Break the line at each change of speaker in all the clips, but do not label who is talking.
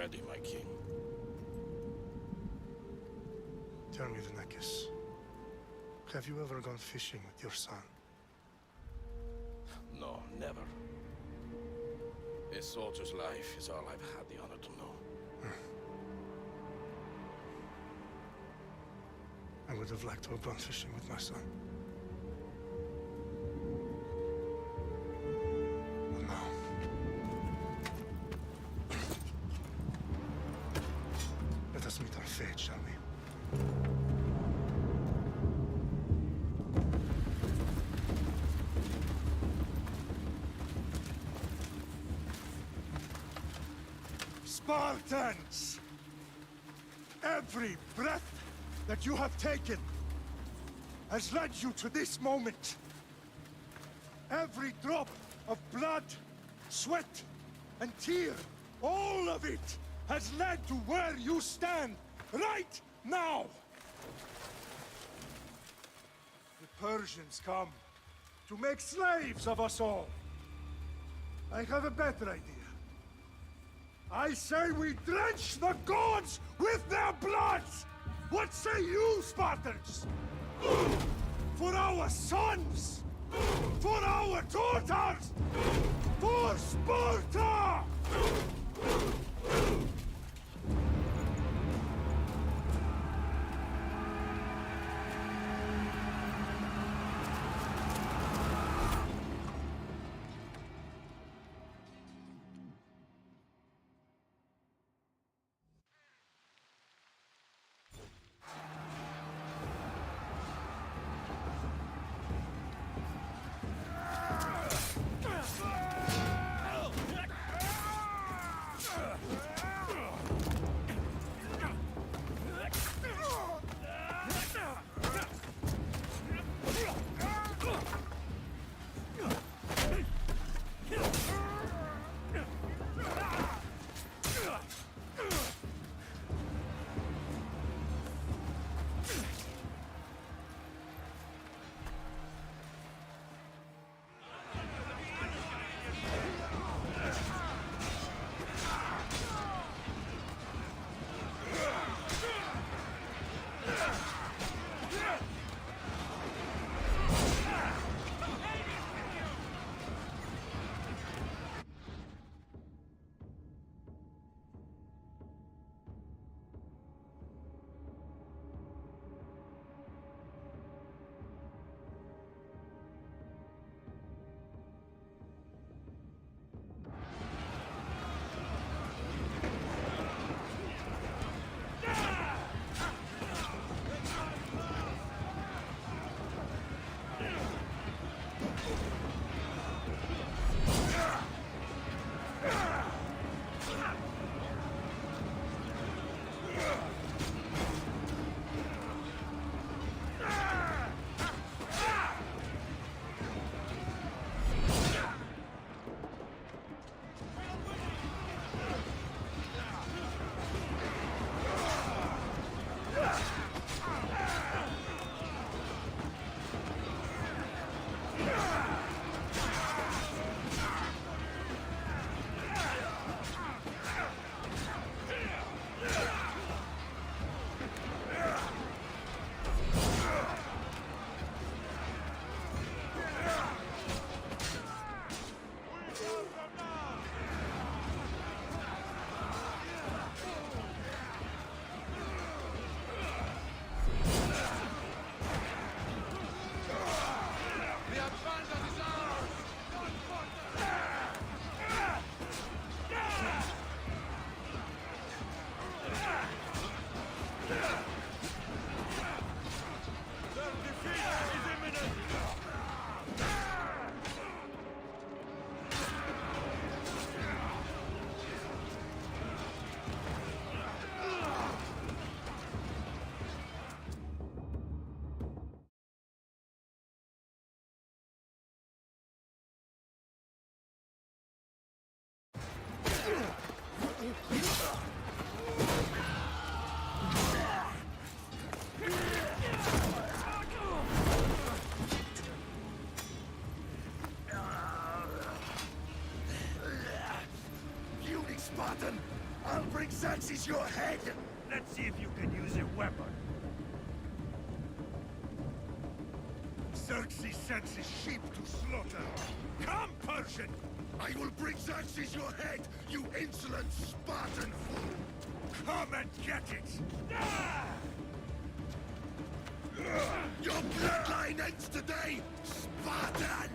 ready, my king.
Tell me, Vinakis, have you ever gone fishing with your son?
No, never. A soldier's life is all I've had the honor to know.
I would have liked to have gone fishing with my son. But no. Let us meet our fate, shall we?
Spartans! Every breath that you have taken has led you to this moment. Every drop of blood, sweat, and tear, all of it has led to where you stand right now. The Persians come to make slaves of us all. I have a better idea. I say we drench the gods with their blood! What say you, Spartans? For our sons! For our daughters! For Sparta! Xerxes your head! Let's see if you can use a weapon. Xerxes sends his sheep to slaughter. Come, Persian! I will bring Xerxes your head, you insolent Spartan fool! Come and get it! Your bloodline ends today, Spartan!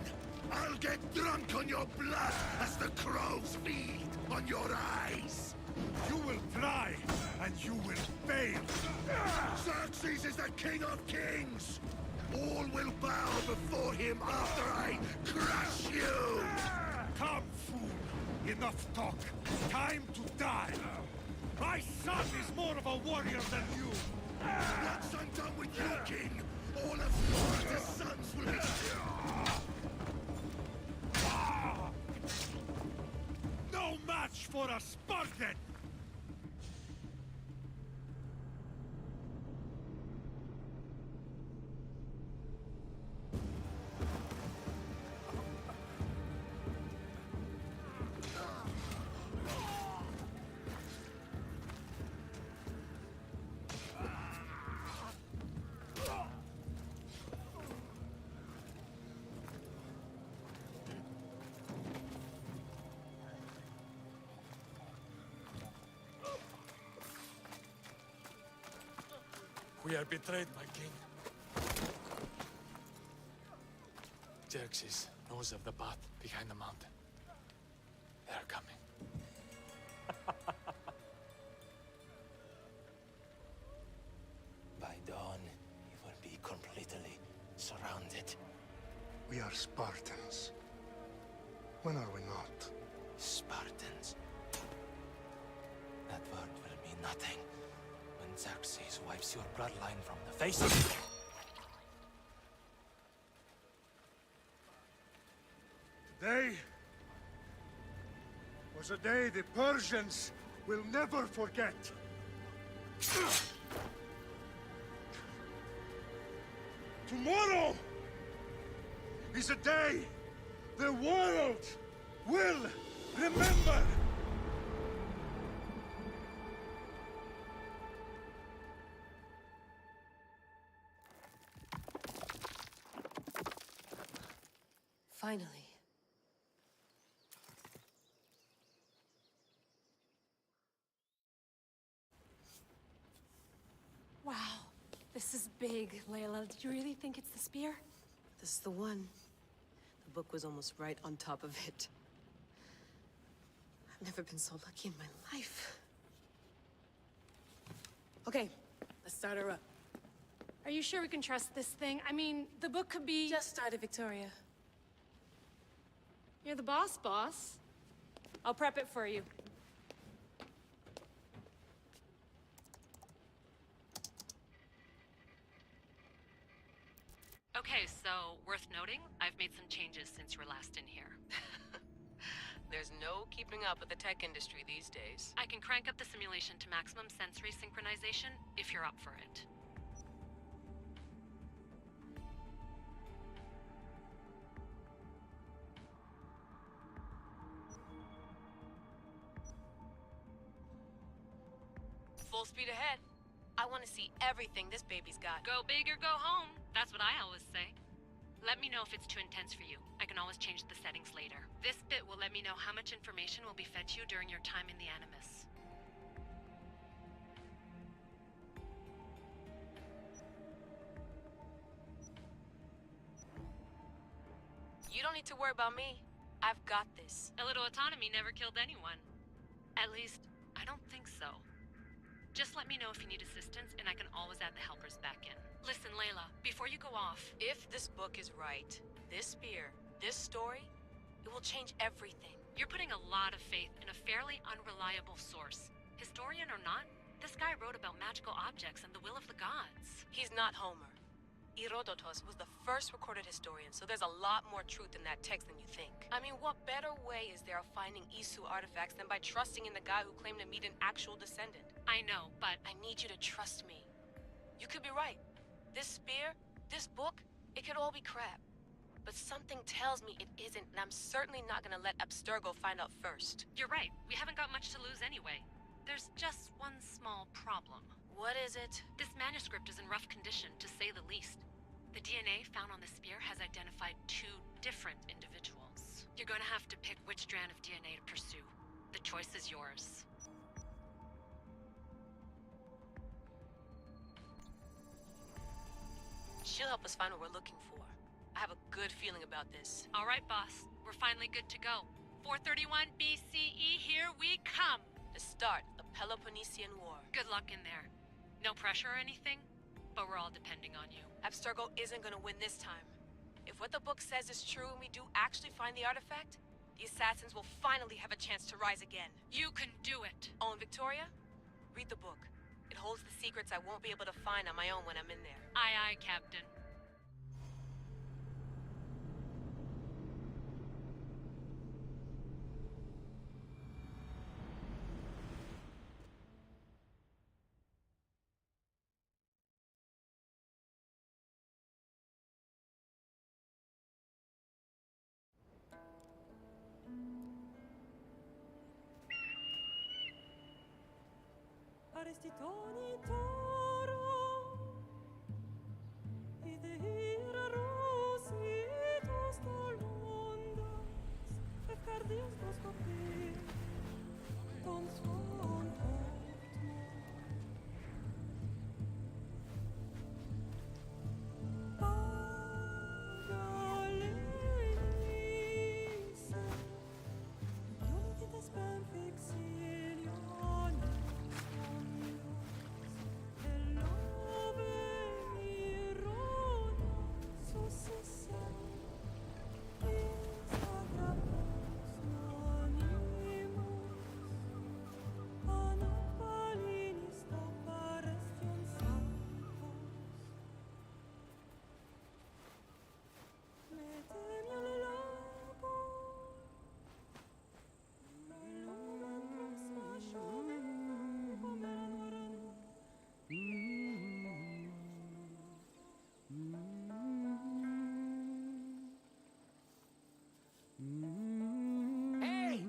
I'll get drunk on your blood as the crows feed on your eyes! You will try, and you will fail! Xerxes is the king of kings! All will bow before him after I crush you! Come, fool! Enough talk! Time to die! My son is more of a warrior than you! Once I'm done with you, king, all of Sparta's sons will be... No match for a Spartan!
We are betrayed, my king. Xerxes knows of the path behind the mountain. They are coming.
By dawn, you will be completely surrounded.
We are Spartans. When are we not?
Spartans. That word will mean nothing when Xerxes wipes your bloodline from the face of the...
Today was a day the Persians will never forget. Tomorrow is a day the world will remember.
Finally.
Wow, this is big, Layla. Did you really think it's the spear?
This is the one. The book was almost right on top of it. I've never been so lucky in my life. Okay, let's start her up.
Are you sure we can trust this thing? I mean, the book could be...
Just started, Victoria.
You're the boss, boss. I'll prep it for you.
Okay, so worth noting, I've made some changes since you were last in here.
There's no keeping up with the tech industry these days.
I can crank up the simulation to maximum sensory synchronization if you're up for it.
Full speed ahead. I want to see everything this baby's got.
Go big or go home. That's what I always say. Let me know if it's too intense for you. I can always change the settings later. This bit will let me know how much information will be fed to you during your time in the Animus.
You don't need to worry about me. I've got this.
A little autonomy never killed anyone. At least, I don't think so. Just let me know if you need assistance, and I can always add the helpers back in. Listen, Layla, before you go off...
If this book is right, this spear, this story, it will change everything.
You're putting a lot of faith in a fairly unreliable source. Historian or not, this guy wrote about magical objects and the will of the gods.
He's not Homer. Herodotus was the first recorded historian, so there's a lot more truth in that text than you think. I mean, what better way is there of finding Isu artifacts than by trusting in the guy who claimed to meet an actual descendant?
I know, but...
I need you to trust me. You could be right. This spear, this book, it could all be crap. But something tells me it isn't, and I'm certainly not gonna let Abstergo find out first.
You're right. We haven't got much to lose anyway. There's just one small problem.
What is it?
This manuscript is in rough condition, to say the least. The DNA found on the spear has identified 2 different individuals. You're gonna have to pick which strand of DNA to pursue. The choice is yours.
She'll help us find what we're looking for. I have a good feeling about this.
All right, boss. We're finally good to go. 431 BCE, here we come!
The start of the Peloponnesian War.
Good luck in there. No pressure or anything, but we're all depending on you.
Abstergo isn't gonna win this time. If what the book says is true and we do actually find the artifact, the assassins will finally have a chance to rise again.
You can do it!
Oh, and Victoria? Read the book. It holds the secrets I won't be able to find on my own when I'm in there.
Aye, aye, Captain.
Arrestitoni toro, ide ira rositos dolondas, efcardios boskopir, ton son Pagalenisa, Ionikitas Pamphixilion.
Hey!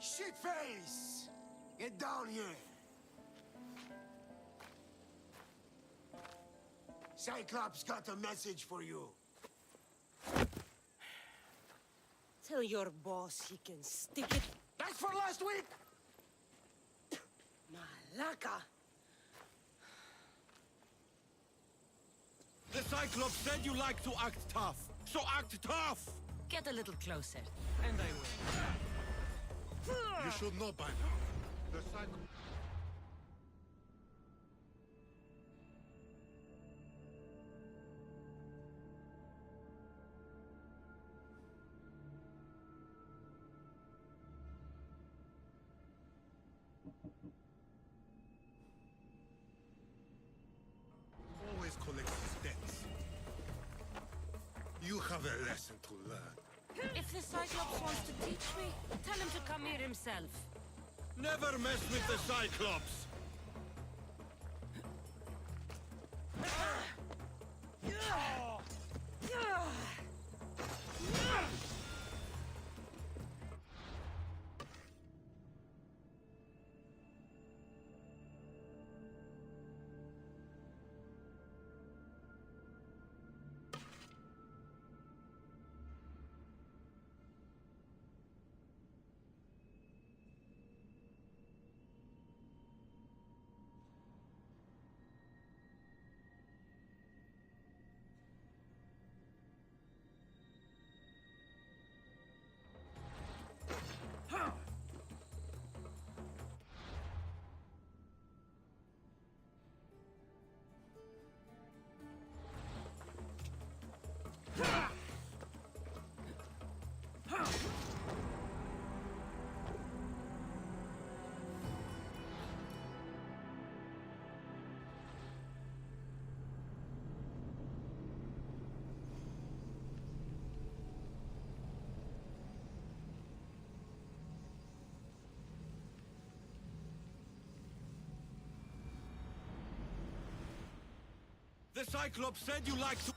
Shitface! Get down here! Cyclops got a message for you.
Tell your boss he can stick it.
That's for last week!
Malaka!
The Cyclops said you like to act tough, so act tough!
Get a little closer, and I will.
You should know by now. The cycle. Always collect his debts. You have a lesson to learn.
If the Cyclops wants to teach me, tell him to come here himself.
Never mess with the Cyclops! The Cyclops said you like to...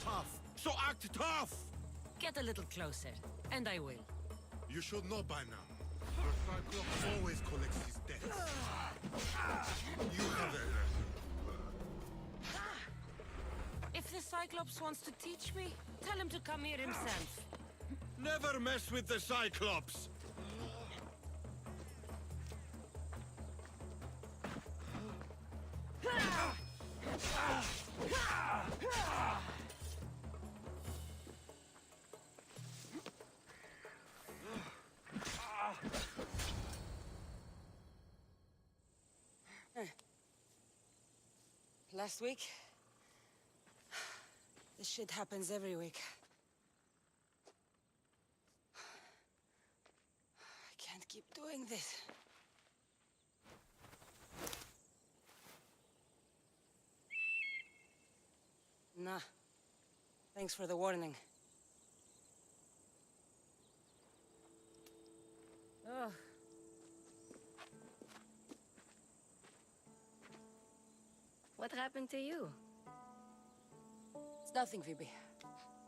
tough. So act tough!
Get a little closer, and I will.
You should know by now. The Cyclops always collects his debts. You have a...
If the Cyclops wants to teach me, tell him to come here himself.
Never mess with the Cyclops!
Last week? This shit happens every week. I can't keep doing this. Nah. Thanks for the warning. Oh.
What happened to you?
It's nothing, Phoebe.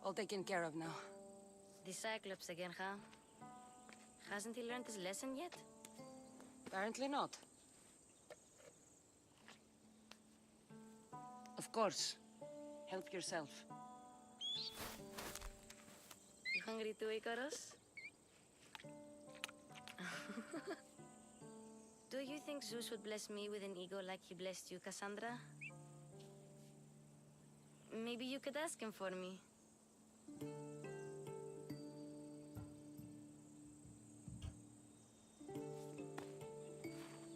All taken care of now.
The Cyclops again, huh? Hasn't he learned his lesson yet?
Apparently not. Of course. Help yourself.
You hungry too, Icarus? Do you think Zeus would bless me with an ego like he blessed you, Cassandra? Maybe you could ask him for me.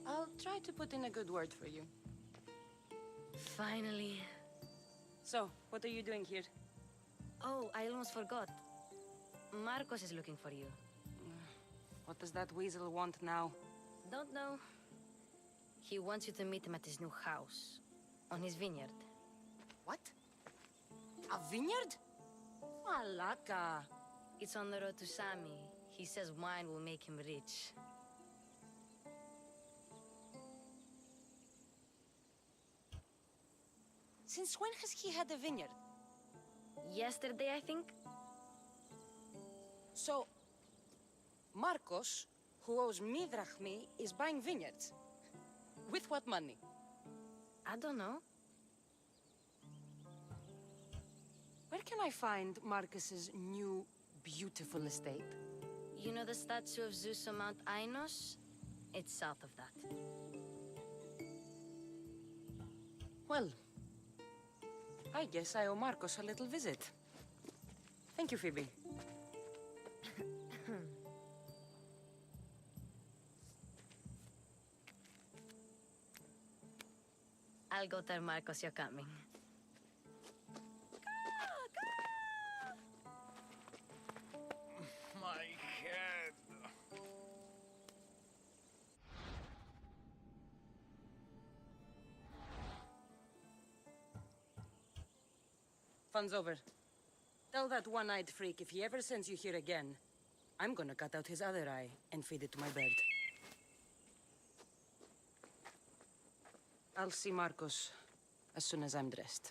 I'll try to put in a good word for you.
Finally.
So, what are you doing here?
Oh, I almost forgot. Marcos is looking for you.
What does that weasel want now?
Don't know. He wants you to meet him at his new house. On his vineyard.
What? A vineyard? Malaka.
It's on the road to Sami. He says wine will make him rich.
Since when has he had a vineyard?
Yesterday, I think?
So, Marcos, who owes me drachmi, is buying vineyards. With what money?
I don't know.
Where can I find Marcus's new, beautiful estate?
You know the statue of Zeus on Mount Ainos? It's south of that.
Well, I guess I owe Marcos a little visit. Thank you, Phoebe.
I'll go tell Marcos you're coming.
My head.
Fun's over. Tell that one-eyed freak if he ever sends you here again, I'm gonna cut out his other eye and feed it to my bird. I'll see Marcos as soon as I'm dressed.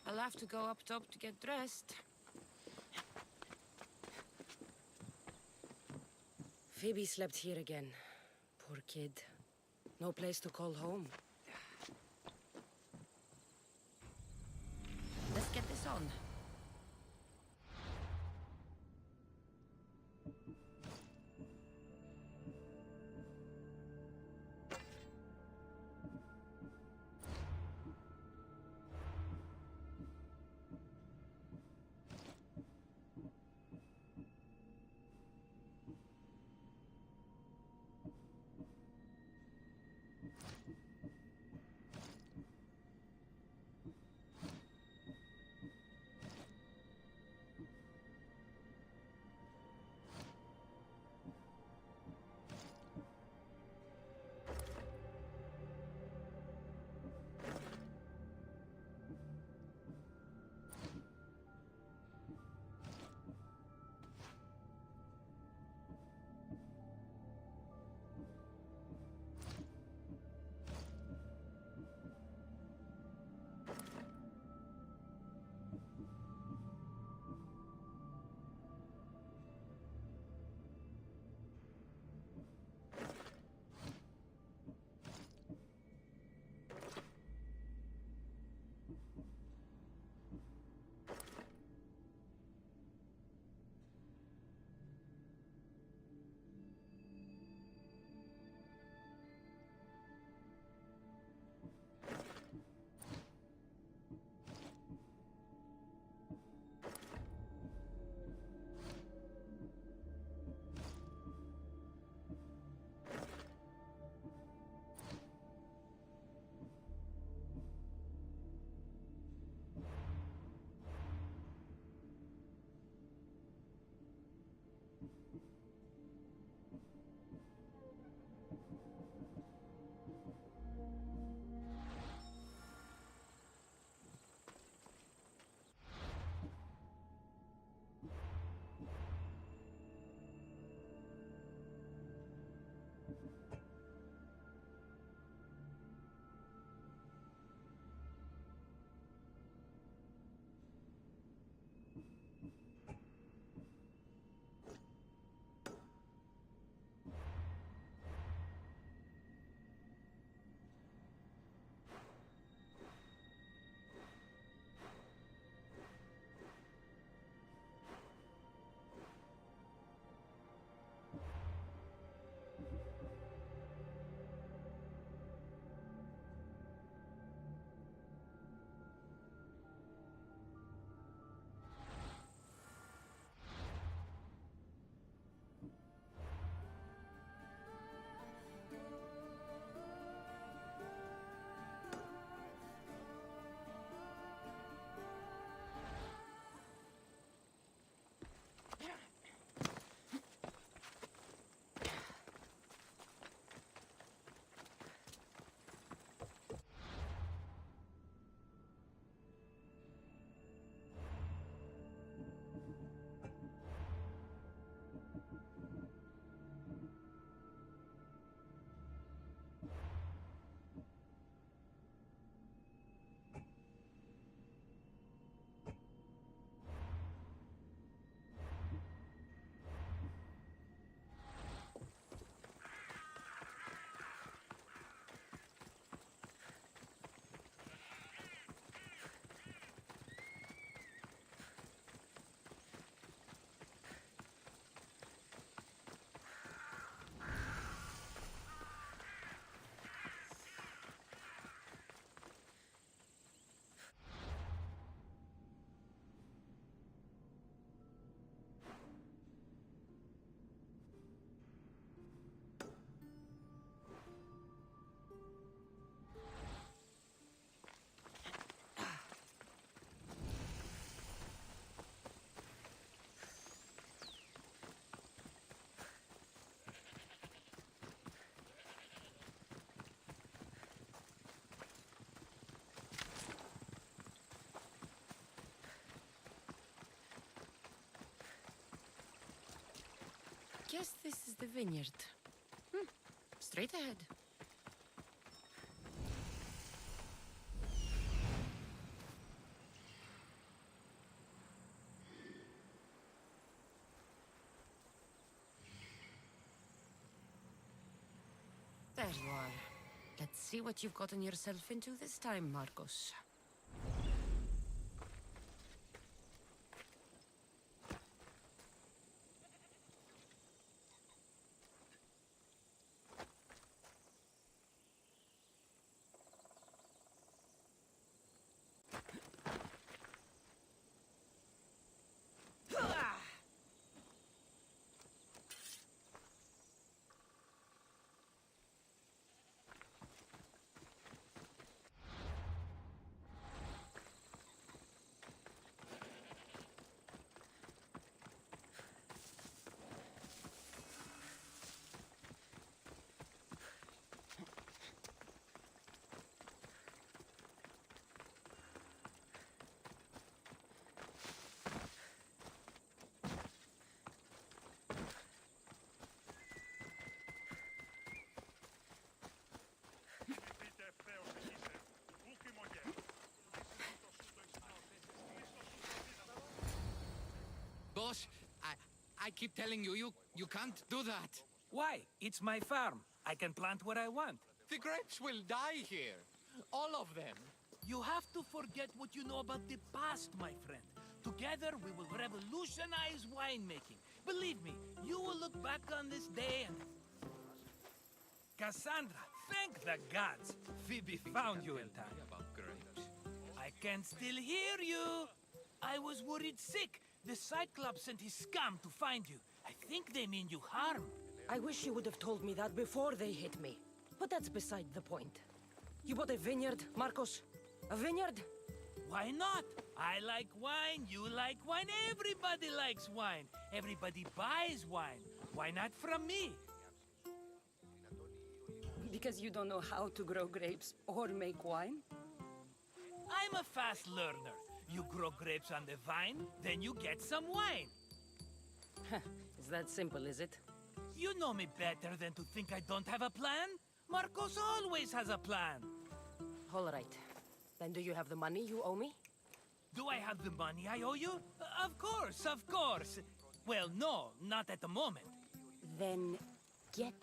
I'll have to go up top to get dressed. Phoebe slept here again. Poor kid. No place to call home. Let's get this on. guess this is the vineyard. Straight ahead. There you are. Let's see what you've gotten yourself into this time, Marcos.
Boss, I keep telling you, you can't do that.
Why? It's my farm. I can plant what I want.
The grapes will die here. All of them.
You have to forget what you know about the past, my friend. Together, we will revolutionize winemaking. Believe me, you will look back on this day and... Cassandra, thank the gods! Phoebe found you in time.
About grapes.
I can still hear you! I was worried sick. The Cyclops sent his scum to find you. I think they mean you harm.
I wish you would have told me that before they hit me. But that's beside the point. You bought a vineyard, Marcos? A vineyard?
Why not? I like wine, you like wine, everybody likes wine. Everybody buys wine. Why not from me?
Because you don't know how to grow grapes or make wine?
I'm a fast learner. You grow grapes on the vine, then you get some wine.
It's that simple, is it?
You know me better than to think I don't have a plan. Marcos always has a plan.
All right. Then do you have the money you owe me?
Do I have the money I owe you? Of course, of course. Well, no, not at the moment.
Then get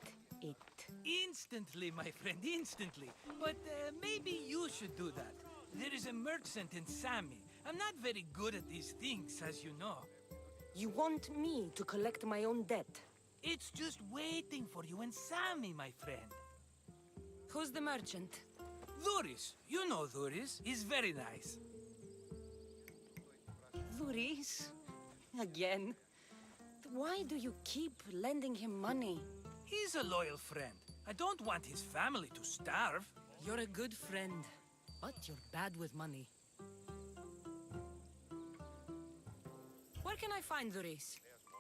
it.
Instantly, my friend, instantly. But maybe you should do that. There is a merchant in Sami. I'm not very good at these things, as you know.
You want me to collect my own debt?
It's just waiting for you in Sami, my friend.
Who's the merchant?
Dhuris. You know Dhuris. He's very nice.
Dhuris? Again? Why do you keep lending him money?
He's a loyal friend. I don't want his family to starve.
You're a good friend, but you're bad with money. Where can I find Dhuris?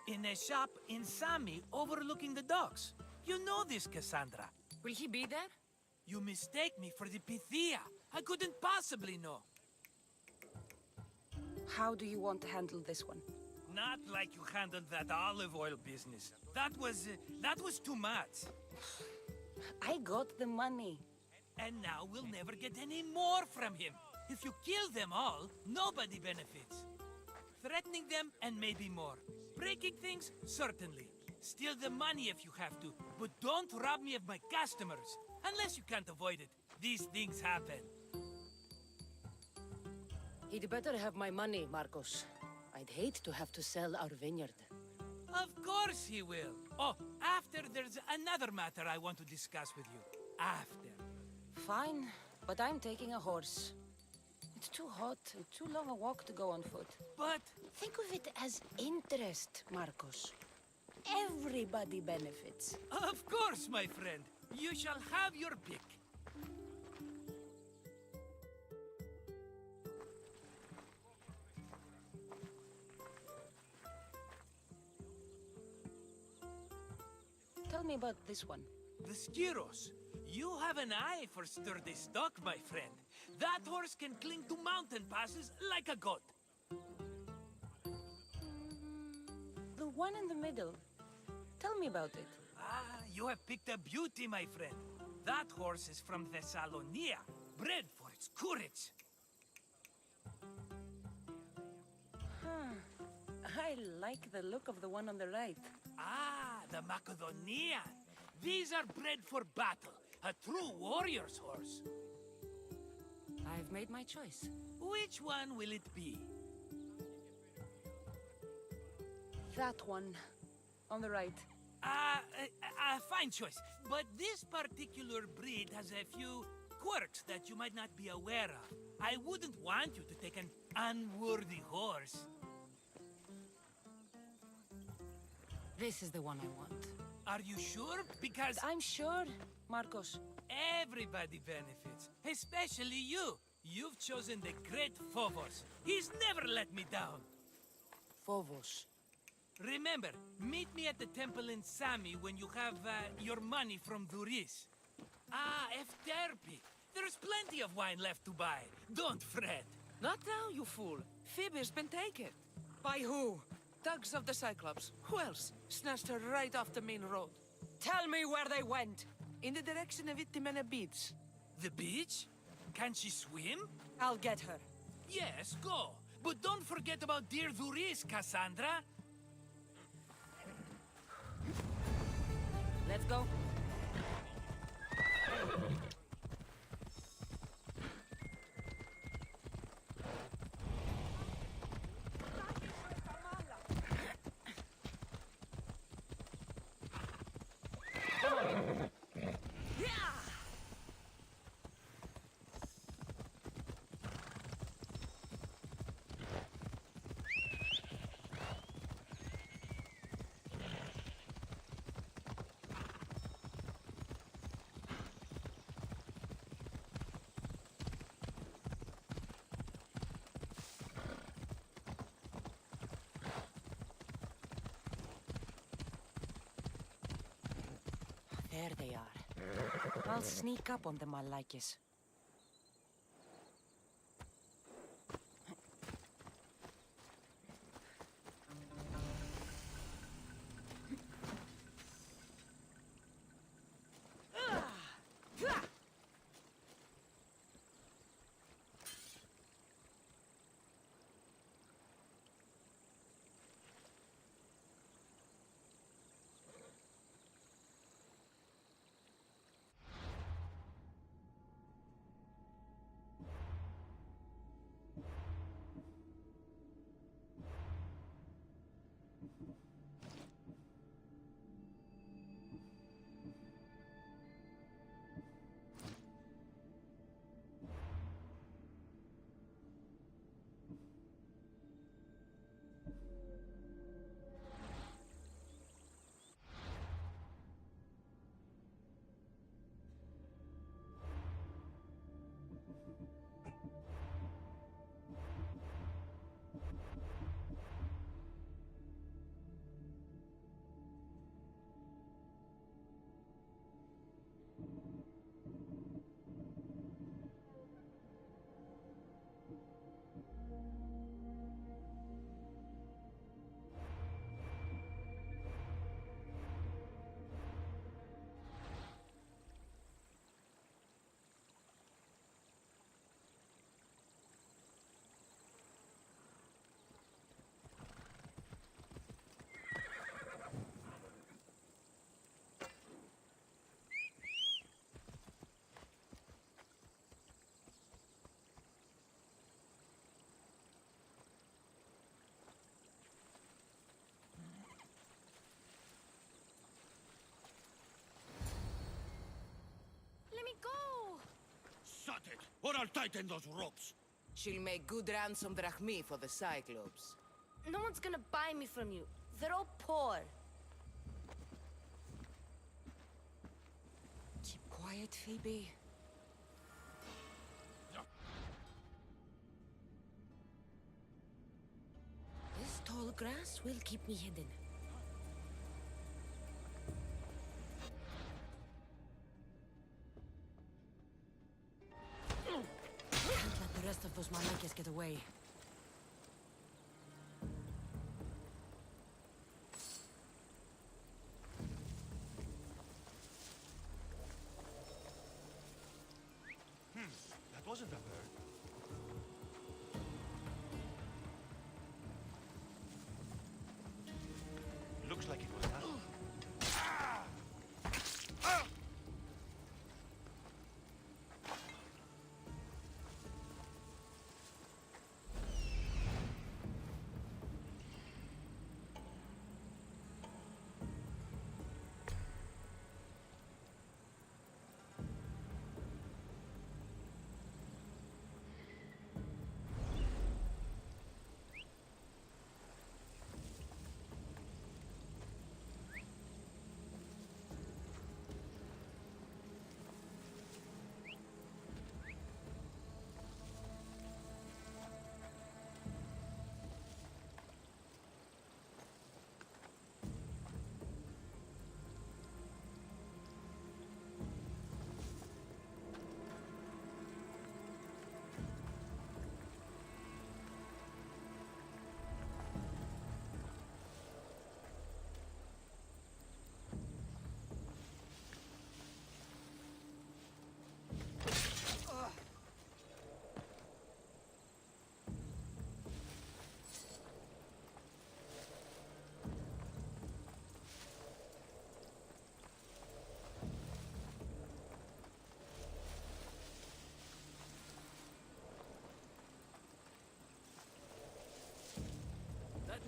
In a shop in Sami overlooking the docks. You know this, Cassandra.
Will he be there?
You mistake me for the Pythia. I couldn't possibly know.
How do you want to handle this one?
Not like you handled that olive oil business. That was too much.
I got the money.
And now we'll never get any more from him. If you kill them all, nobody benefits. Threatening them, and maybe more. Breaking things, certainly. Steal the money if you have to, but don't rob me of my customers. Unless you can't avoid it. These things happen.
He'd better have my money, Marcos. I'd hate to have to sell our vineyard.
Of course he will. Oh, after there's another matter I want to discuss with you. After.
Fine, but I'm taking a horse. It's too hot and too long a walk to go on foot.
But...
think of it as interest, Marcos. Everybody benefits.
Of course, my friend. You shall have your pick.
Tell me about this one.
The Skiros. You have an eye for sturdy stock, my friend. That horse can cling to mountain passes like a goat.
The one in the middle. Tell me about it.
Ah, you have picked a beauty, my friend. That horse is from Thessalonia, bred for its courage.
I like the look of the one on the right.
Ah, the Macedonian. These are bred for battle. A true warrior's horse.
I've made my choice.
Which one will it be?
That one. On the right.
Fine choice. But this particular breed has a few quirks that you might not be aware of. I wouldn't want you to take an unworthy horse.
This is the one I want.
Are you sure? Because
I'm sure, Marcos.
everybody benefits, especially you. You've chosen the great Phobos. He's never let me down.
Phobos.
Remember, meet me at the temple in Sami when you have your money from Duris. Ah, Efterpi. There's plenty of wine left to buy. Don't fret.
Not now, you fool. Phoebe's been taken.
By who?
Thugs of the Cyclops. Who else? Snatched her right off the main road.
Tell me where they went.
In the direction of Itimena Beach.
The beach? Can she swim?
I'll get her.
Yes, go. But don't forget about dear Duris, Cassandra.
Let's go. There they are. I'll sneak up on them, Malakis.
Shut it, or I'll tighten those ropes.
She'll make good ransom drachmi for the Cyclops.
No one's gonna buy me from you. They're all poor.
Keep quiet, Phoebe.
This tall grass will keep me hidden.
Can't let the rest of those Malakis get away.
wasn't a bird. Looks like it was an animal.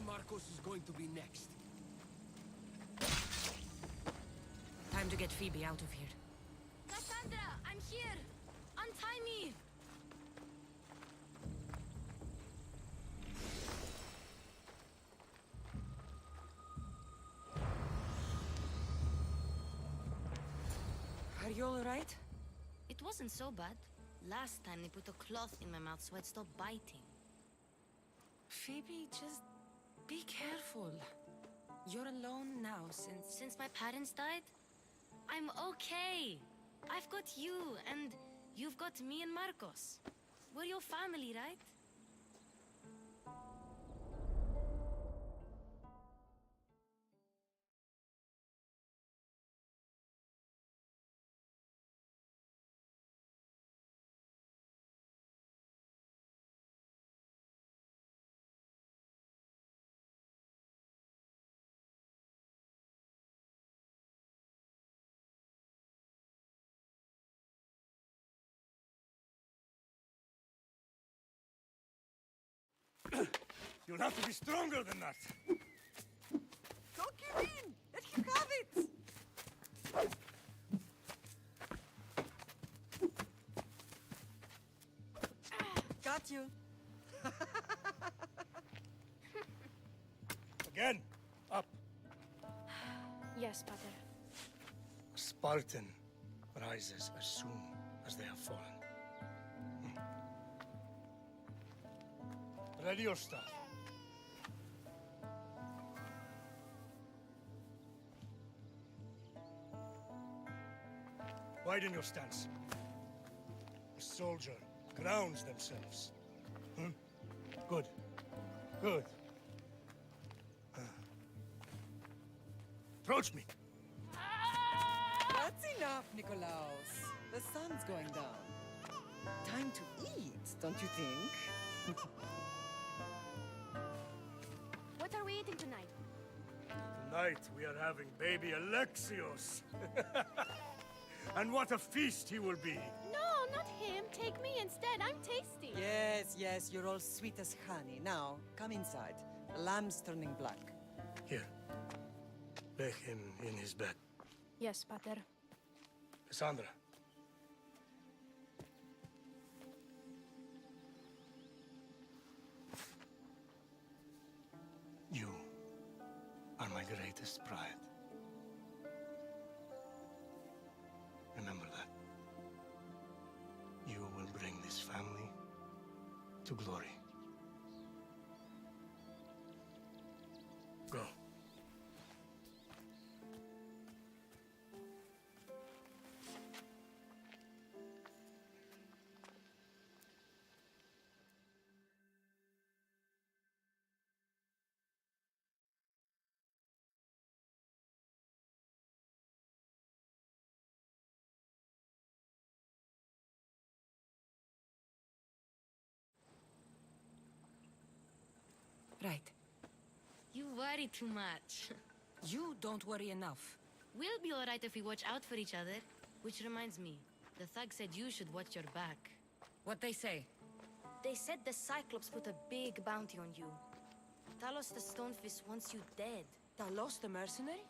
Marcos is going to be next.
Time to get Phoebe out of here.
Cassandra, I'm here! Untie me!
Are you all right?
It wasn't so bad. Last time they put a cloth in my mouth so I'd stop biting.
Phoebe, just be careful. You're alone now
Since my parents died? I'm okay. I've got you, and you've got me and Marcos. We're your family, right?
You'll have to be stronger than that.
Don't give in! Let him have it! Got you.
Again, up.
Yes, Pater.
A Spartan rises as soon as they have fallen. Ready your staff. Widen your stance. A soldier grounds themselves. Good. Good. Approach me.
That's enough, Nikolaos. The sun's going down. Time to eat, don't you think?
What are we eating tonight?
Tonight we are having baby Alexios. And what a feast he will be.
No, not him. Take me instead. I'm tasty.
Yes, yes, you're all sweet as honey. Now, come inside. The lamb's turning black.
Here. Lay him in his bed.
Yes, Pater.
Cassandra. You are my greatest pride. Remember that. You will bring this family to glory. Go.
right.
You worry too much.
You don't worry enough.
We'll be alright if we watch out for each other. Which reminds me, the thug said you should watch your back.
What they say?
They said the Cyclops put a big bounty on you. Talos the Stonefist wants you dead.
Talos the mercenary?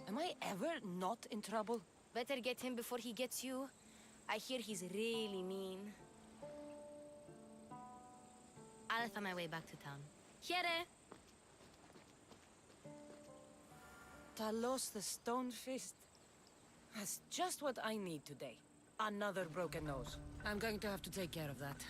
Am I ever not in trouble?
Better get him before he gets you. I hear he's really mean. I'll find my way back to town. Here!
Talos the Stonefist. That's just what I need today. Another broken nose. I'm going to have to take care of that.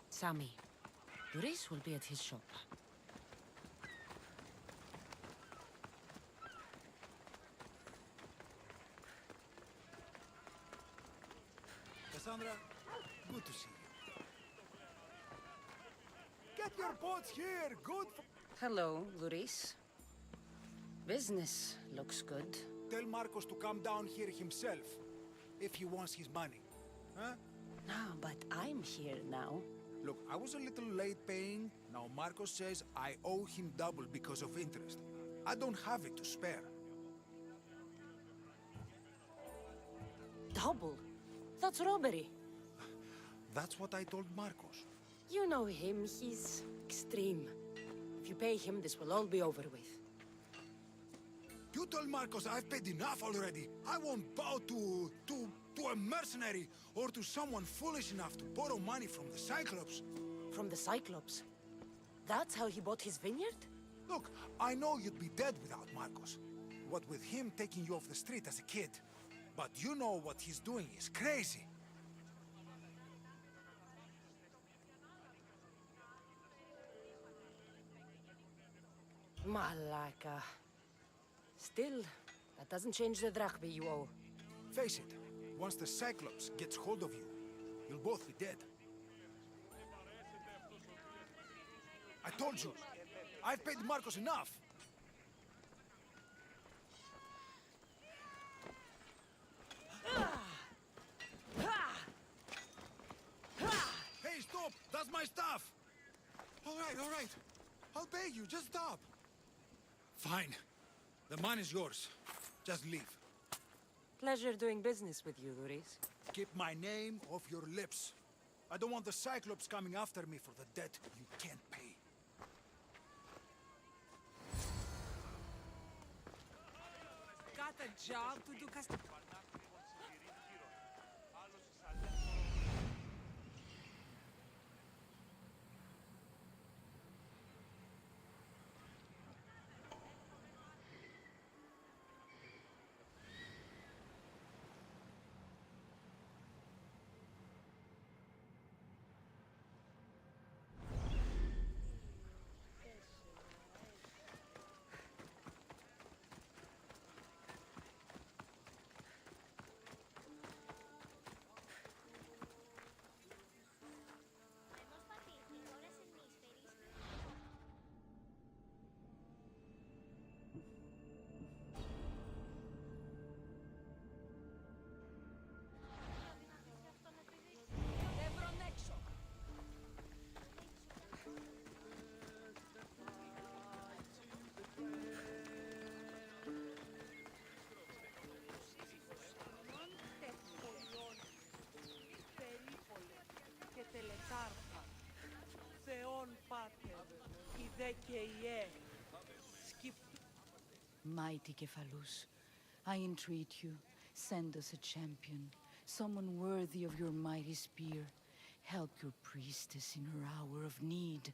Sammy, Luis will be at his shop.
Cassandra, good to see you. Get your boats here, good for...
Hello, Luis. Business looks good.
Tell Marcos to come down here himself, if he wants his money. Huh?
No, but I'm here now.
Look, I was a little late paying. Now Marcos says I owe him double because of interest. I don't have it to spare.
Double? That's robbery.
That's what I told Marcos.
You know him, he's extreme. If you pay him, this will all be over with.
You told Marcos I've paid enough already. I won't bow to a mercenary or to someone foolish enough to borrow money from the Cyclops.
From the Cyclops? That's how he bought his vineyard?
Look, I know you'd be dead without Marcos. What with him taking you off the street as a kid. But you know what he's doing is crazy.
Malaka. Still, that doesn't change the drachma you owe.
Face it, once the Cyclops gets hold of you, you'll both be dead. I told you, I've paid Marcos enough. Hey, stop! That's my stuff! All right. I'll pay you, just stop. Fine. The money's yours. Just leave.
Pleasure doing business with you, Luis.
Keep my name off your lips. I don't want the Cyclops coming after me for the debt you can't pay.
Got a job to do,
Mighty Kephalus, I entreat you, send us a champion, someone worthy of your mighty spear. Help your priestess in her hour of need.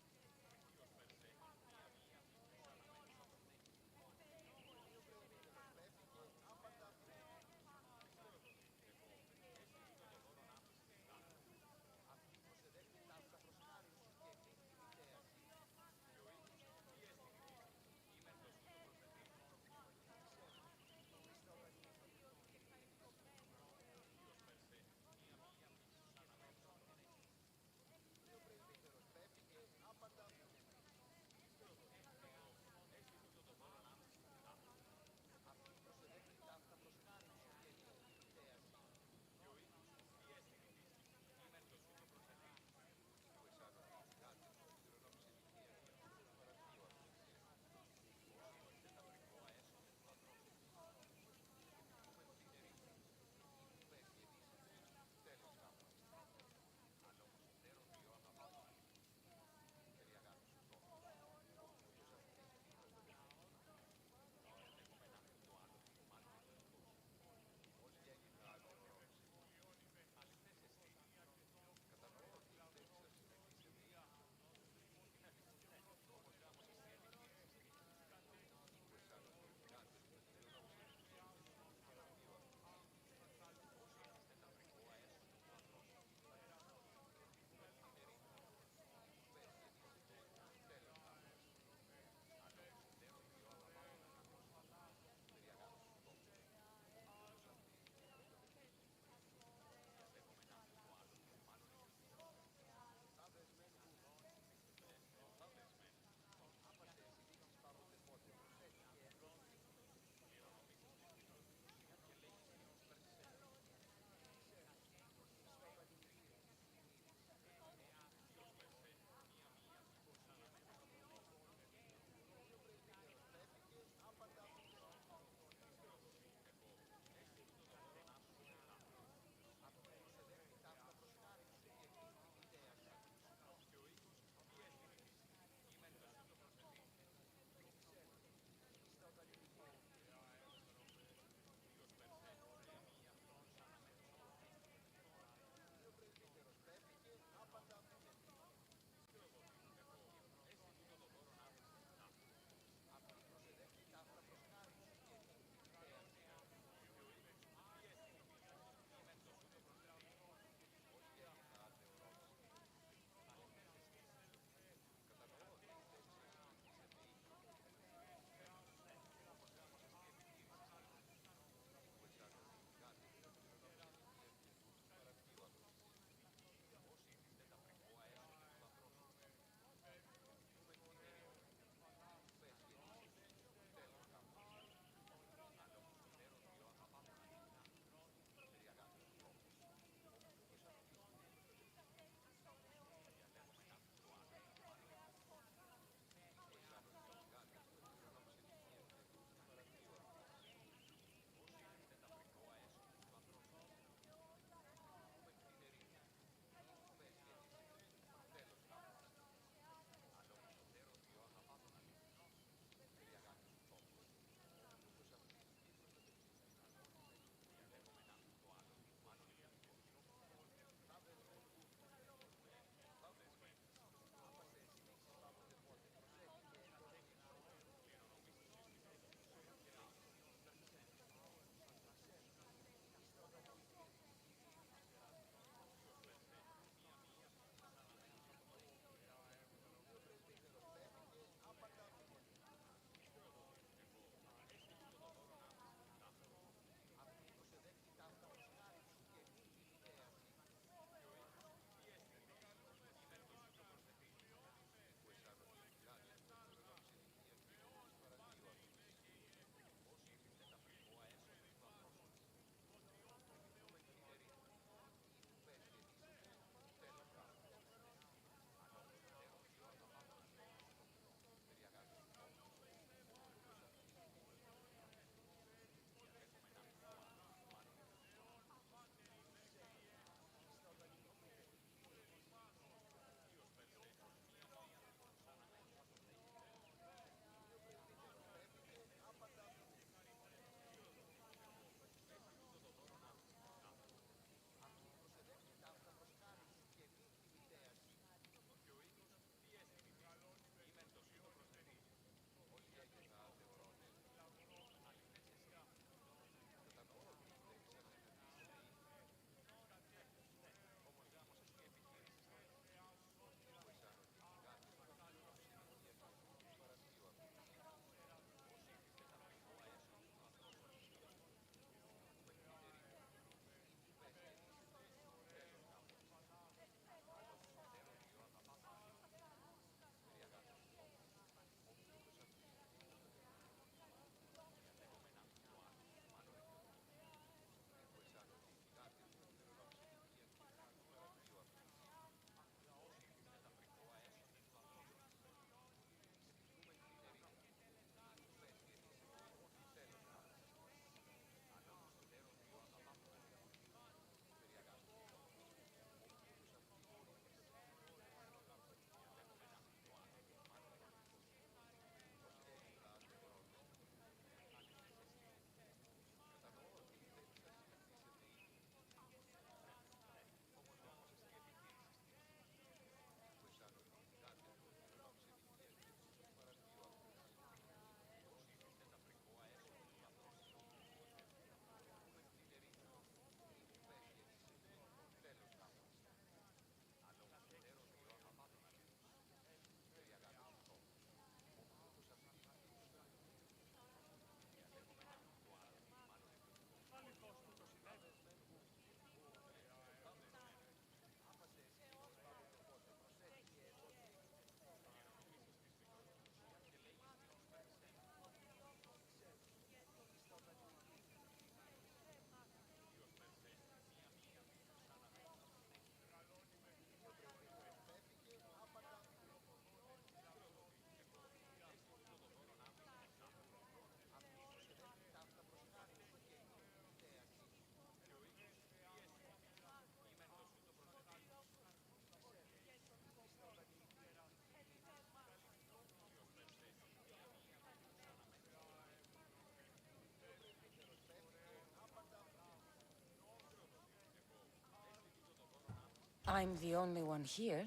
I'm the only one here,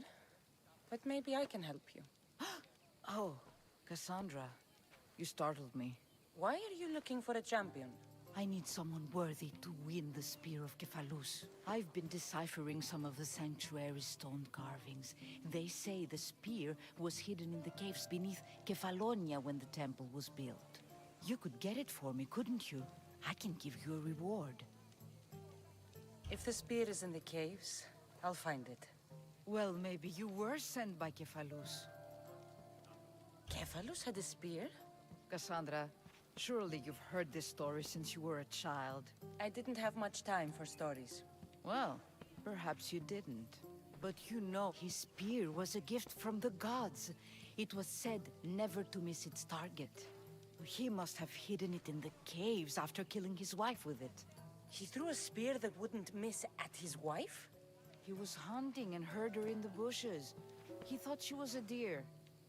but maybe I can help you.
Oh, Cassandra, you startled me.
Why are you looking for a champion?
I need someone worthy to win the Spear of Kephalus. I've been deciphering some of the sanctuary's stone carvings. They say the spear was hidden in the caves beneath Kephalonia when the temple was built. You could get it for me, couldn't you? I can give you a reward.
If the spear is in the caves, I'll find it.
Well, maybe you were sent by Kephalus.
Kephalus had a spear?
Cassandra, surely you've heard this story since you were a child.
I didn't have much time for stories.
Well, perhaps you didn't. But you know, his spear was a gift from the gods. It was said never to miss its target. He must have hidden it in the caves after killing his wife with it.
He threw a spear that wouldn't miss at his wife?
He was hunting and heard her in the bushes. He thought she was a deer.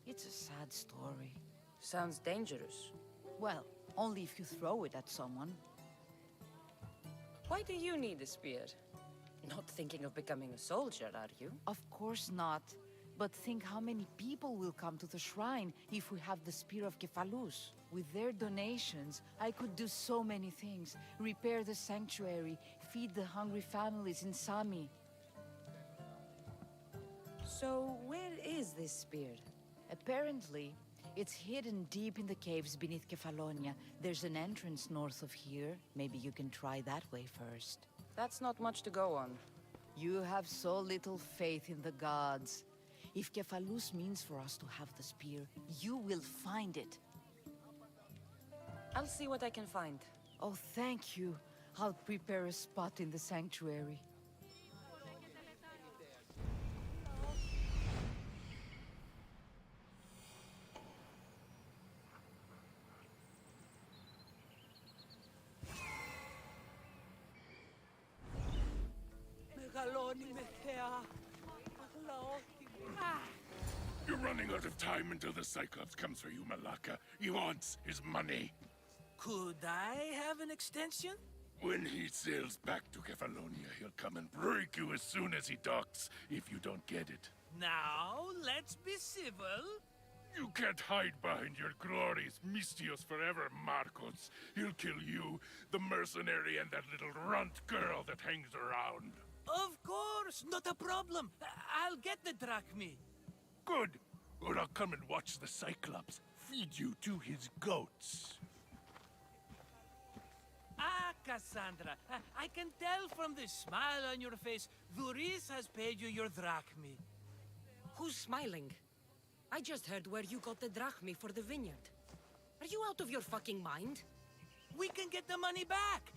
It's a sad story.
Sounds dangerous.
Well, only if you throw it at someone.
Why do you need a spear? Not thinking of becoming a soldier, are you?
Of course not. But think how many people will come to the shrine if we have the Spear of Kephalus. With their donations, I could do so many things. Repair the sanctuary, feed the hungry families in Sami.
So, where is this spear?
Apparently, it's hidden deep in the caves beneath Kephalonia. There's an entrance north of here. Maybe you can try that way first.
That's not much to go on.
You have so little faith in the gods. If Kephalus means for us to have the spear, you will find it.
I'll see what I can find.
Oh, thank you. I'll prepare a spot in the sanctuary.
You're running out of time until the Cyclops comes for you, Malaka. He wants his money.
Could I have an extension?
When he sails back to Kephalonia, he'll come and break you as soon as he docks, if you don't get it.
Now, let's be civil.
You can't hide behind your glories, Mistios forever, Marcos. He'll kill you, the mercenary, and that little runt girl that hangs around.
Of course, not a problem. I'll get the drachmi.
Good. Or I'll come and watch the Cyclops feed you to his goats.
Ah, Cassandra, I can tell from the smile on your face, Duris has paid you your drachmi.
Who's smiling? I just heard where you got the drachmi for the vineyard. Are you out of your fucking mind?
We can get the money back,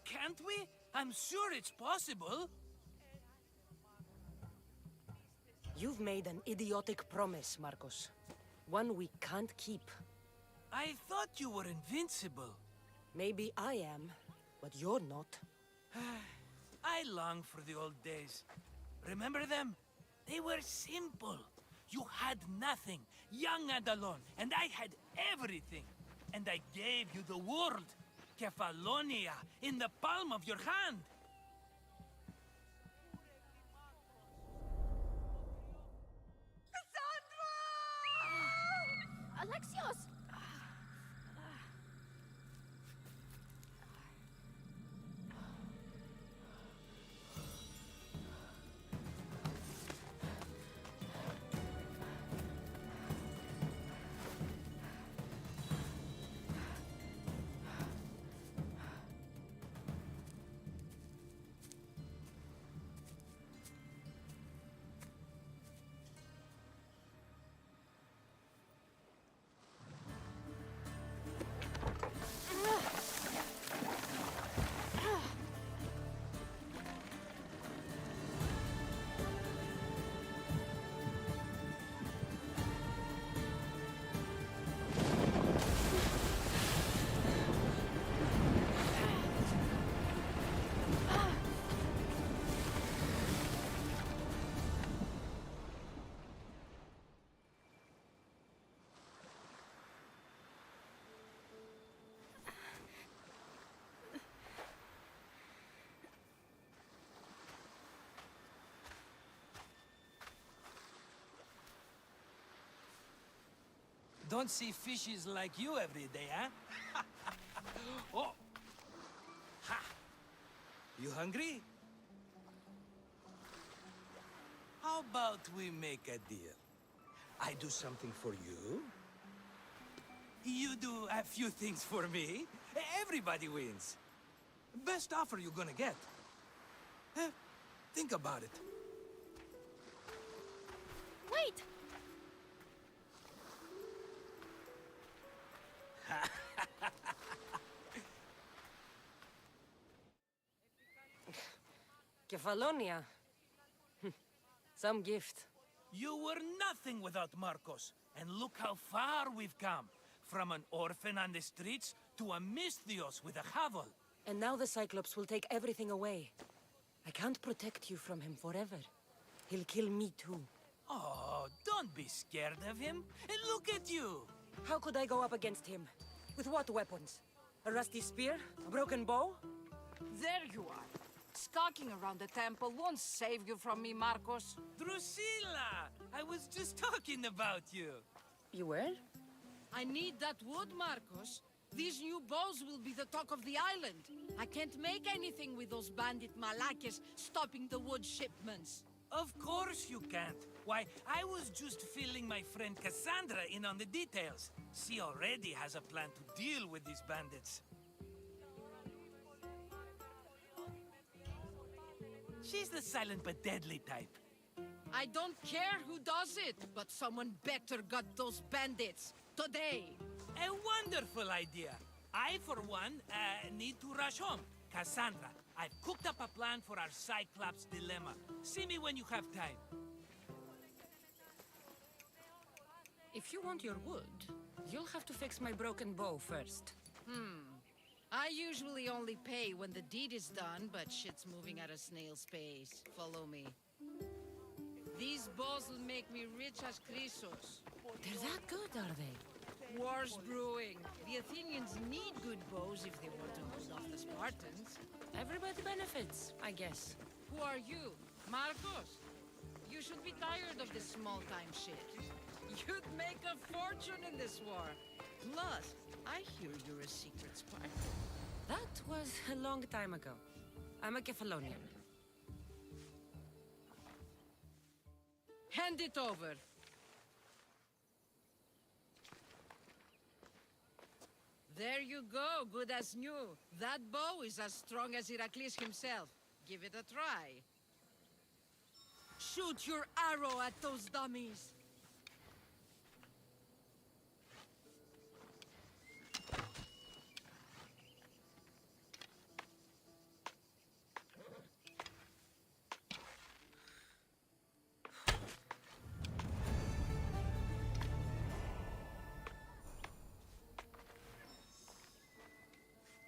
can't we? I'm sure it's possible.
You've made an idiotic promise, Marcos. One we can't keep.
I thought you were invincible.
Maybe I am, but you're not.
I long for the old days. Remember them? They were simple. You had nothing, young and alone, and I had everything. And I gave you the world, Kephalonia, in the palm of your hand.
Alexios!
Don't see fishes like you every day, huh? Oh! Ha! You hungry? How about we make a deal? I do something for you. You do a few things for me. Everybody wins. Best offer you're gonna get. Think about it.
Wait!
Kephalonia. Some gift.
You were nothing without Marcos. And look how far we've come. From an orphan on the streets to a Misthios with a hovel.
And now the Cyclops will take everything away. I can't protect you from him forever. He'll kill me too.
Oh, don't be scared of him. And look at you.
How could I go up against him? With what weapons? A rusty spear? A broken bow?
There you are. Skulking around the temple won't save you from me, Marcos.
Drusilla! I was just talking about you.
You were?
I need that wood, Marcos. These new bows will be the talk of the island. I can't make anything with those bandit malakes stopping the wood shipments.
Of course you can't. Why, I was just filling my friend Cassandra in on the details. She already has a plan to deal with these bandits. She's the silent but deadly type.
I don't care who does it, but someone better got those bandits. Today.
A wonderful idea. I, for one, need to rush home. Cassandra, I've cooked up a plan for our Cyclops dilemma. See me when you have time.
If you want your wood, you'll have to fix my broken bow first.
I usually only pay when the deed is done, but shit's moving at a snail's pace. Follow me. These bows will make me rich as Chrysos.
They're that good, are they?
War's brewing. The Athenians need good bows if they want to hold off the Spartans.
Everybody benefits, I guess.
Who are you? Marcos? You should be tired of this small-time shit. You'd make a fortune in this war. Plus, I hear you're a secret Spartan.
That was a long time ago. I'm a Kephalonian.
Hand it over. There you go, good as new. That bow is as strong as Heracles himself. Give it a try. Shoot your arrow at those dummies.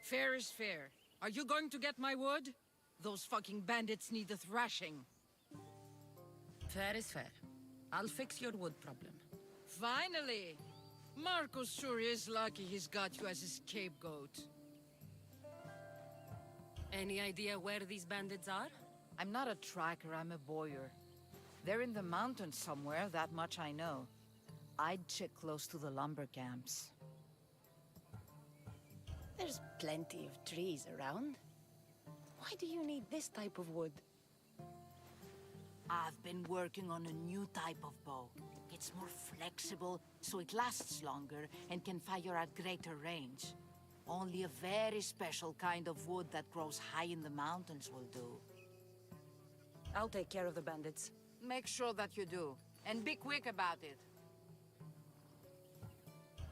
Fair is fair. Are you going to get my wood? Those fucking bandits need a thrashing.
Fair is fair. I'll fix your wood problem.
Finally! Marcos sure is lucky he's got you as his scapegoat.
Any idea where these bandits are?
I'm not a tracker, I'm a boyer. They're in the mountains somewhere, that much I know. I'd check close to the lumber camps.
There's plenty of trees around. Why do you need this type of wood?
I've been working on a new type of bow. It's more flexible, so it lasts longer and can fire at greater range. Only a very special kind of wood that grows high in the mountains will do.
I'll take care of the bandits.
Make sure that you do, and be quick about it.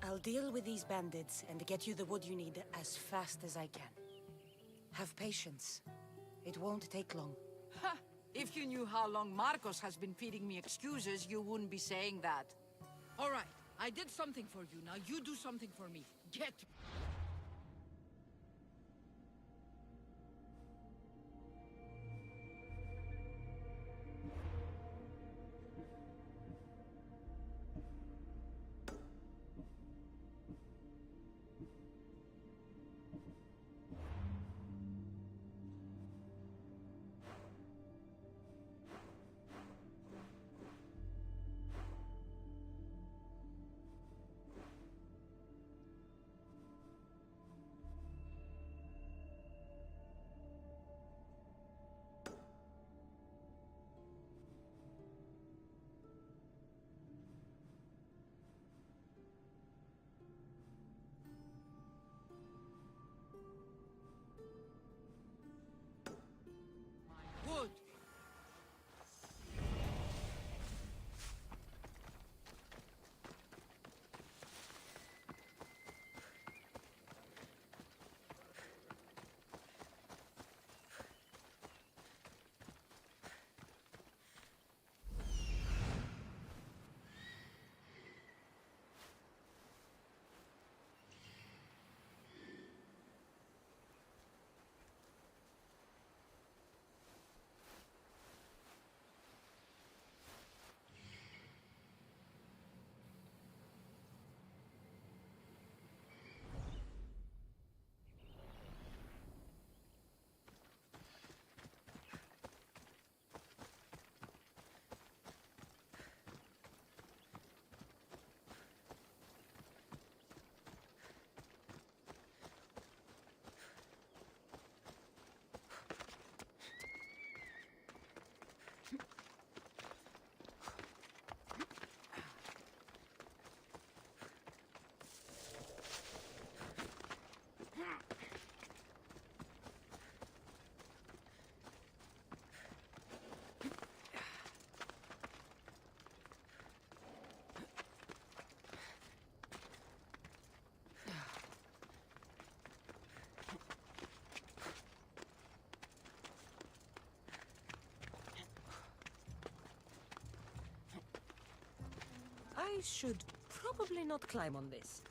I'll deal with these bandits and get you the wood you need as fast as I can. Have patience. It won't take long.
Ha! If you knew how long Marcos has been feeding me excuses, you wouldn't be saying that. All right, I did something for you. Now you do something for me. Get...
I should probably not climb on this.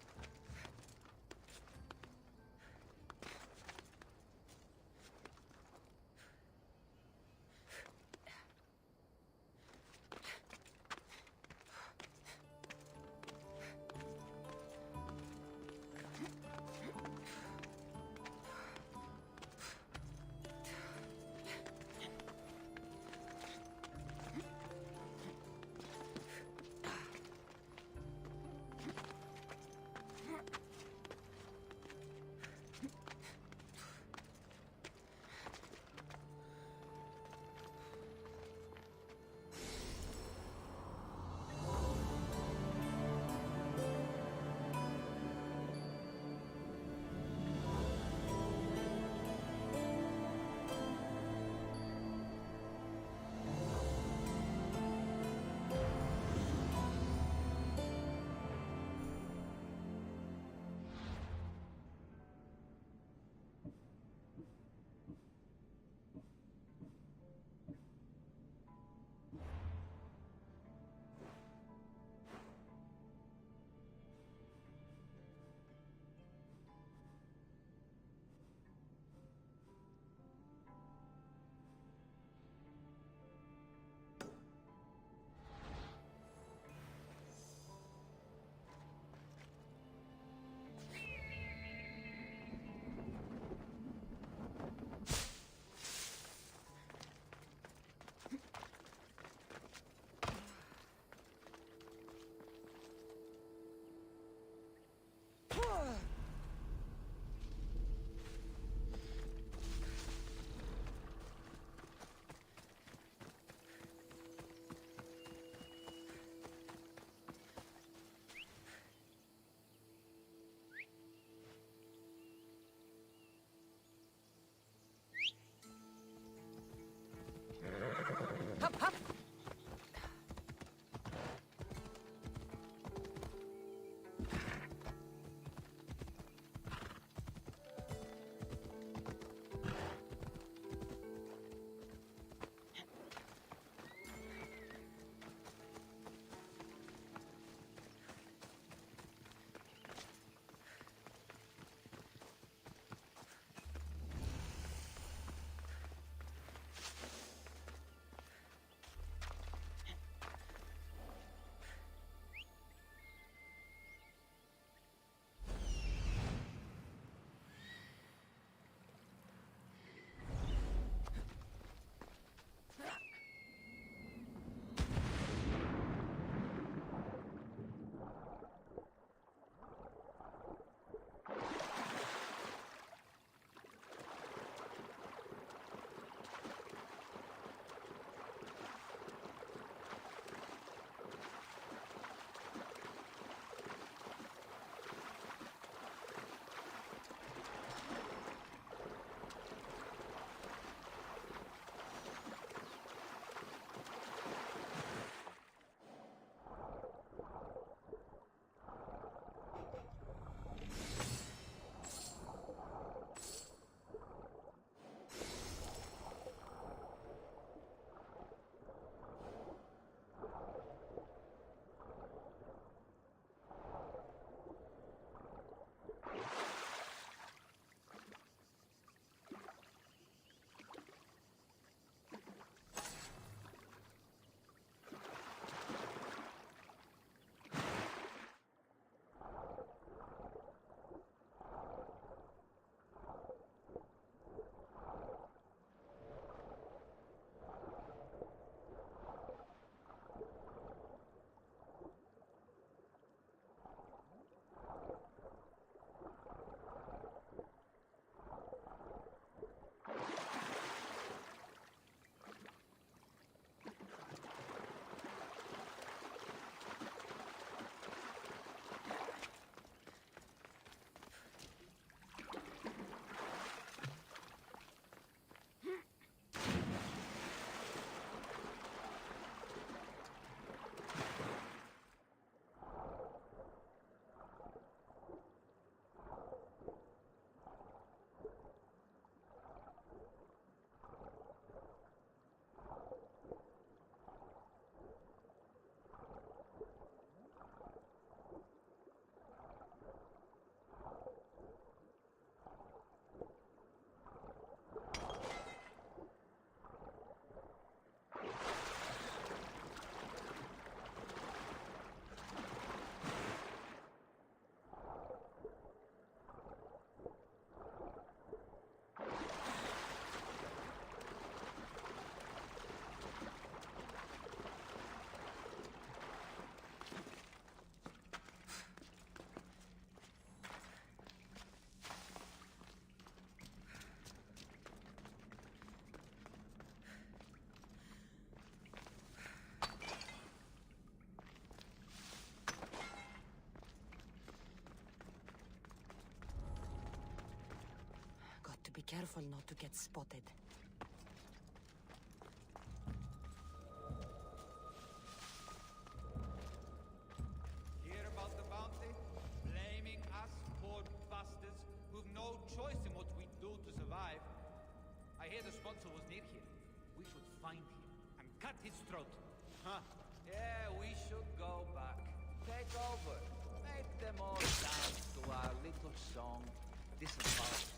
be careful not to get spotted.
Hear about the bounty? Blaming us, poor bastards, who've no choice in what we do to survive. I hear the sponsor was near here. We should find him and cut his throat. Huh. Yeah, we should go back. Take over. Make them all dance to our little song. This is about...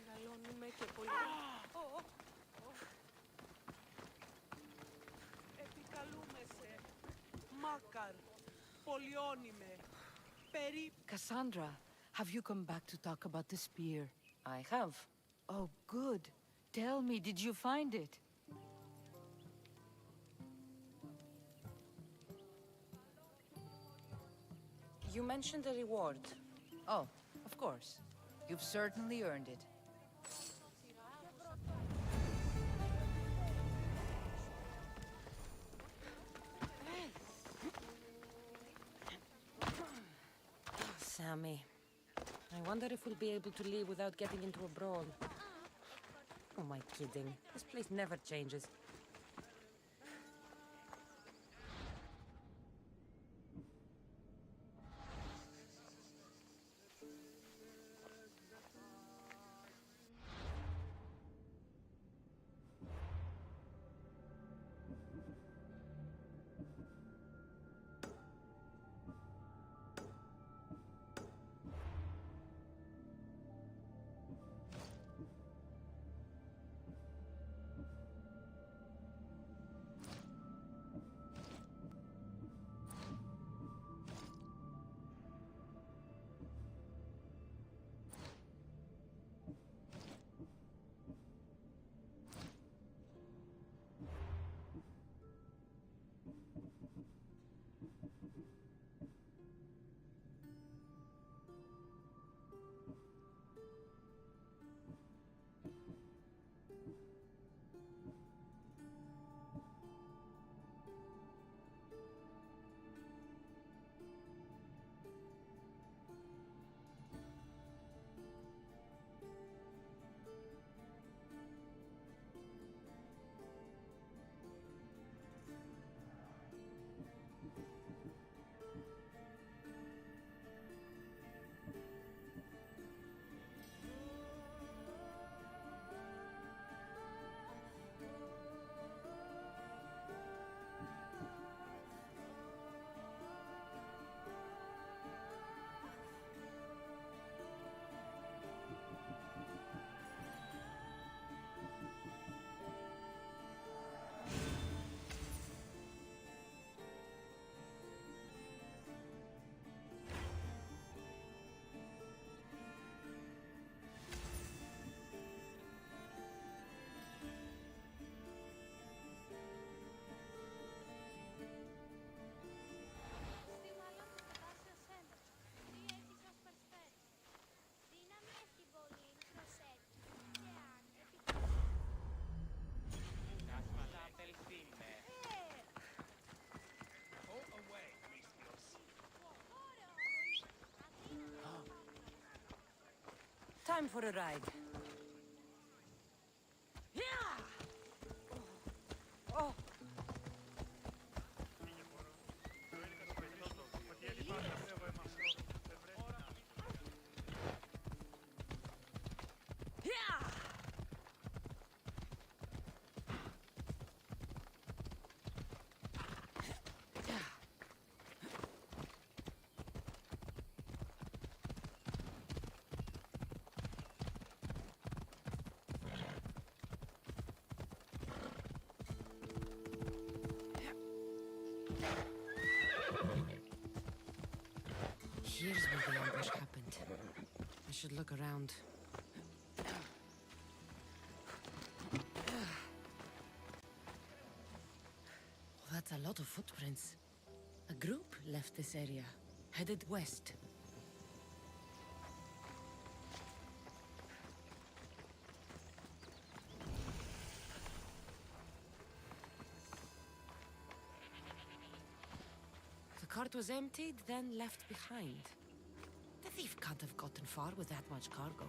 Μεγαλώνουμε και πολύ.
Επικαλούμεσαι. Μάκαρ. Πολιόνιμε. Περί...
Cassandra, have you come back to talk about the spear?
I have.
Oh, good. Tell me, did you find it?
You mentioned a reward.
Oh, of course. You've certainly earned it.
Sammy. I wonder if we'll be able to leave without getting into a brawl. Who am I kidding? This place never changes. Time for a ride. Yeah! Oh. Yeah! Here's where the ambush happened. I should look around. Oh, that's a lot of footprints. A group left this area, headed west. The cart was emptied, then left behind. The thief can't have gotten far with that much cargo.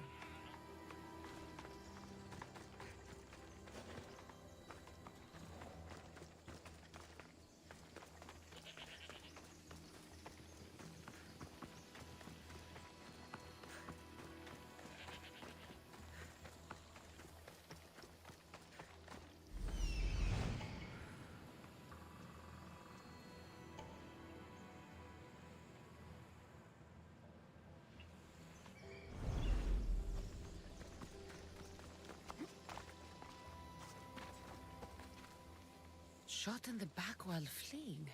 Shot in the back while fleeing.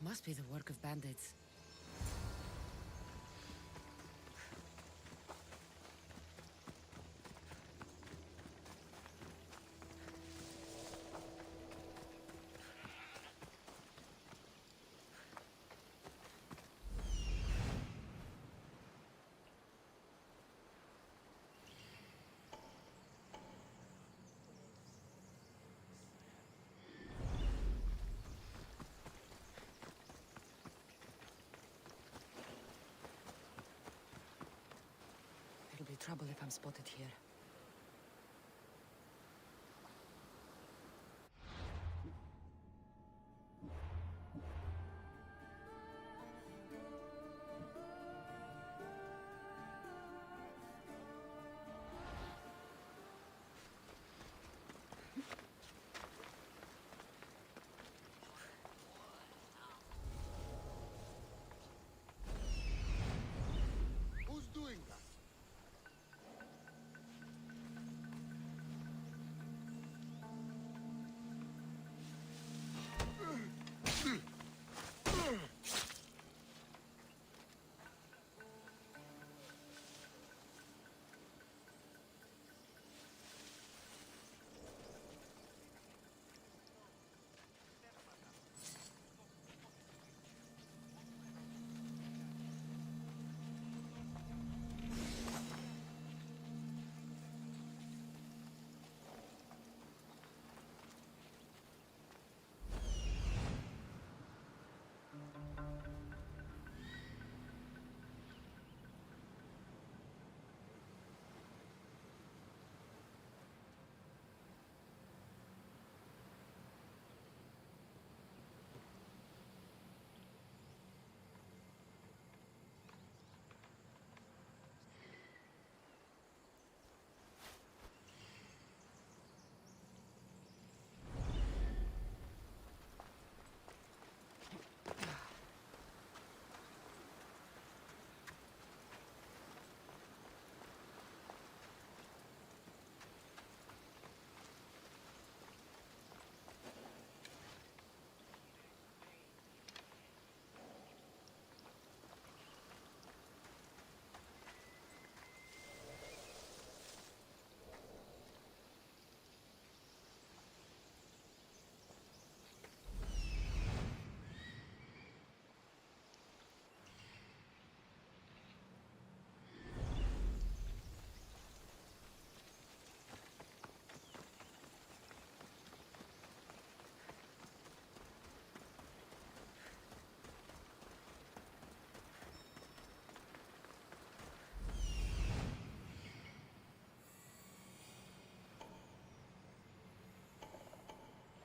Must be the work of bandits. It'll be trouble if I'm spotted here.
Who's doing that?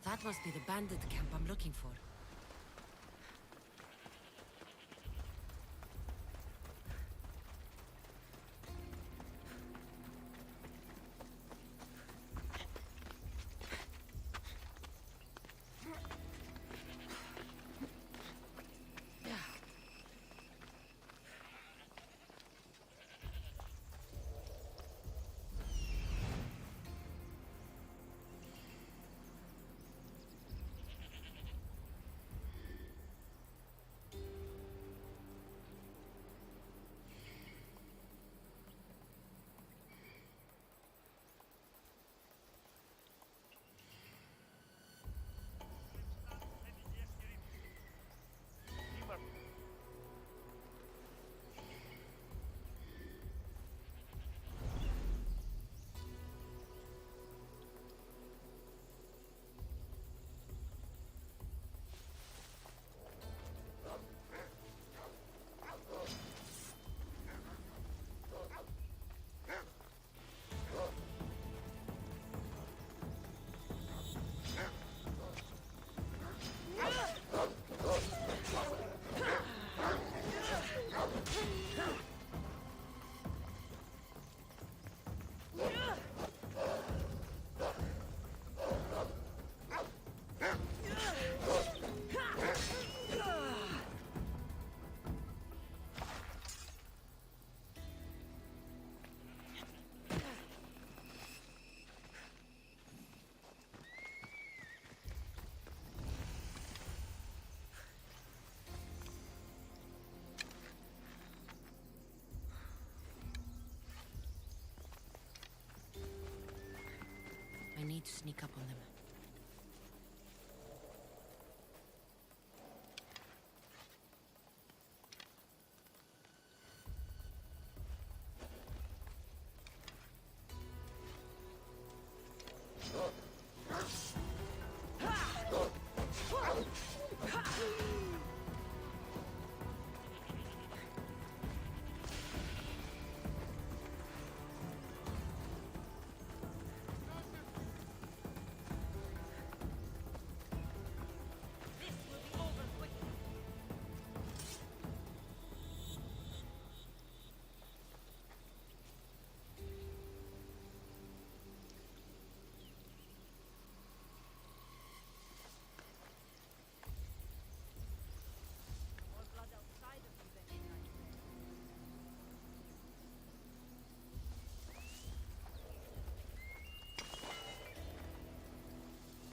That must be the bandit camp I'm looking for. I need to sneak up on them.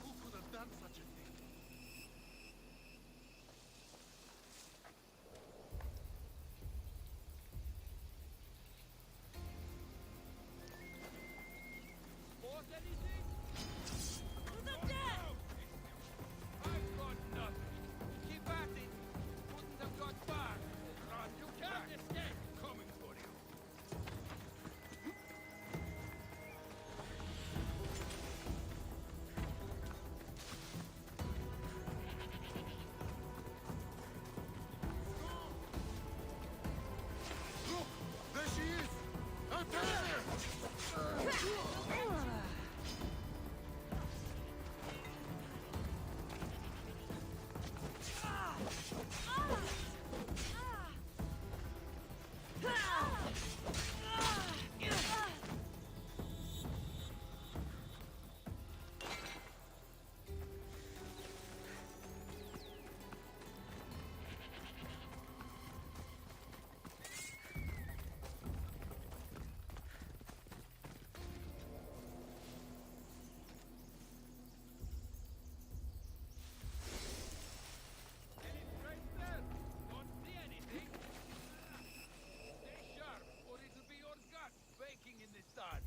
Who could have done such a thing?
Spot anything? Who's up there? I've got nothing. Keep at it. Wouldn't have got far. Run, you can't escape. Coming for you.
Look! There she is! Out there!
Any friends there? Don't see anything. Stay sharp, or it'll be your guts baking in the sun.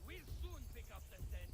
We'll soon pick up the scent.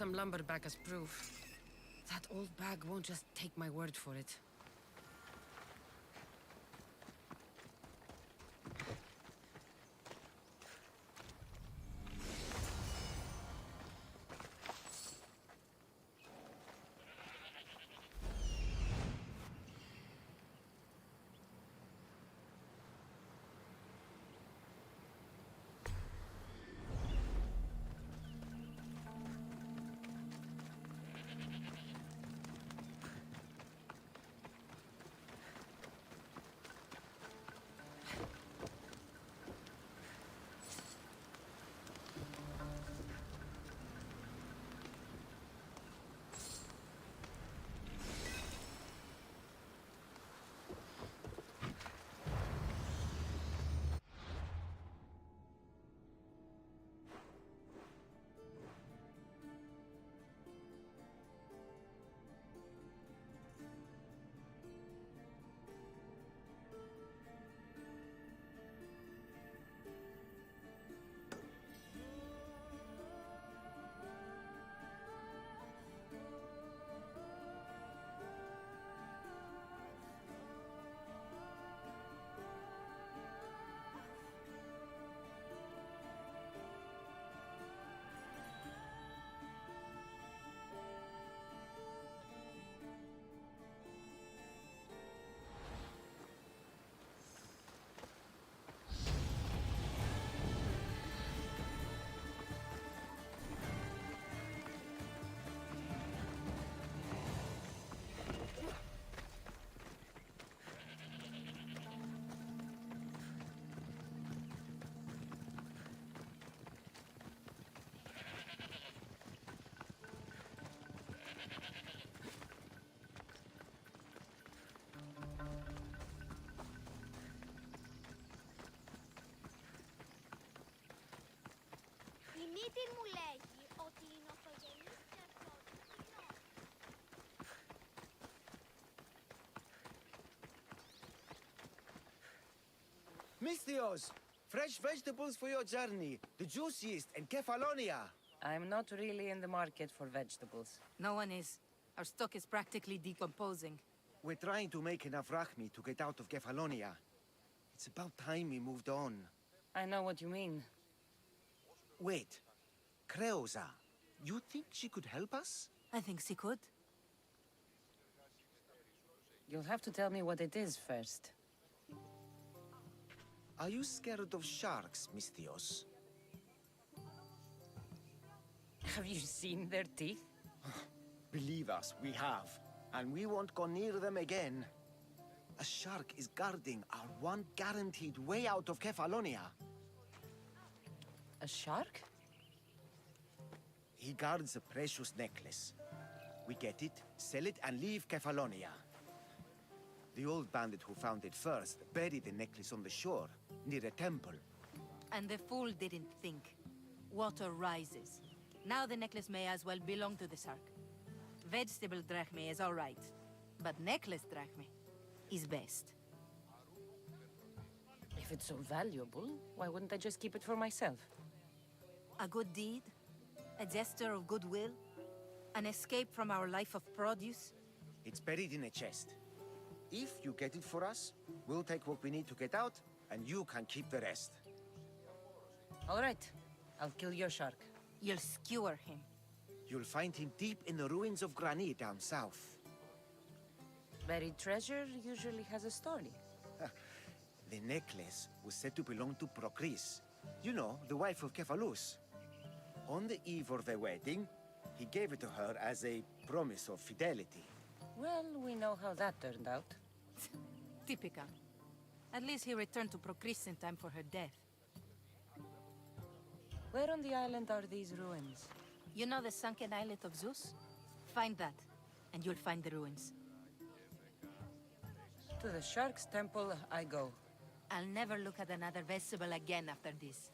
some lumber back as proof. That old bag won't just take my word for it.
Η μύτη μου λέγει ότι η νοφογενής
Misthios! Fresh vegetables for your journey. The juiciest in Kephalonia.
I'm not really in the market for vegetables.
No one is. Our stock is practically decomposing.
We're trying to make enough rachmi to get out of Kephalonia. It's about time we moved on.
I know what you mean.
Wait. Creosa. You think she could help us?
I think she could.
You'll have to tell me what it is first.
Are you scared of sharks, Misthios?
Have you seen their teeth?
Believe us, we have. And we won't go near them again. A shark is guarding our one guaranteed way out of Kephalonia.
A shark?
He guards a precious necklace. We get it, sell it, and leave Kephalonia. The old bandit who found it first buried the necklace on the shore, near a temple.
And the fool didn't think. Water rises. Now the necklace may as well belong to the shark. Vegetable drachme is all right, but necklace drachme is best.
If it's so valuable, why wouldn't I just keep it for myself?
A good deed? A gesture of goodwill? An escape from our life of produce?
It's buried in a chest. If you get it for us, we'll take what we need to get out, and you can keep the rest.
All right. I'll kill your shark.
You'll skewer him.
You'll find him deep in the ruins of Granit down south.
Buried treasure usually has a story.
The necklace was said to belong to Procris. You know, the wife of Cephalus. On the eve of their wedding, he gave it to her as a promise of fidelity.
Well, we know how that turned out.
Typical. At least he returned to Procris in time for her death.
Where on the island are these ruins?
You know the sunken islet of Zeus? Find that, and you'll find the ruins.
To the Shark's Temple I go.
I'll never look at another vegetable again after this.